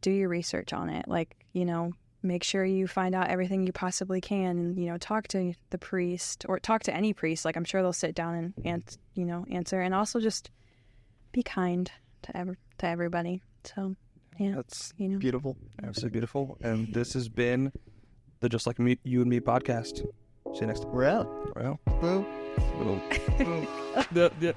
do your research on it. Like, you know, make sure you find out everything you possibly can, and, you know, talk to the priest or talk to any priest. Like, I'm sure they'll sit down and answer, and also just be kind to everybody. So yeah, that's beautiful. Absolutely beautiful. And this has been the Just Like Me, You and Me podcast. See you next time. We're out. Well, Boom. boom. Boom. Yeah.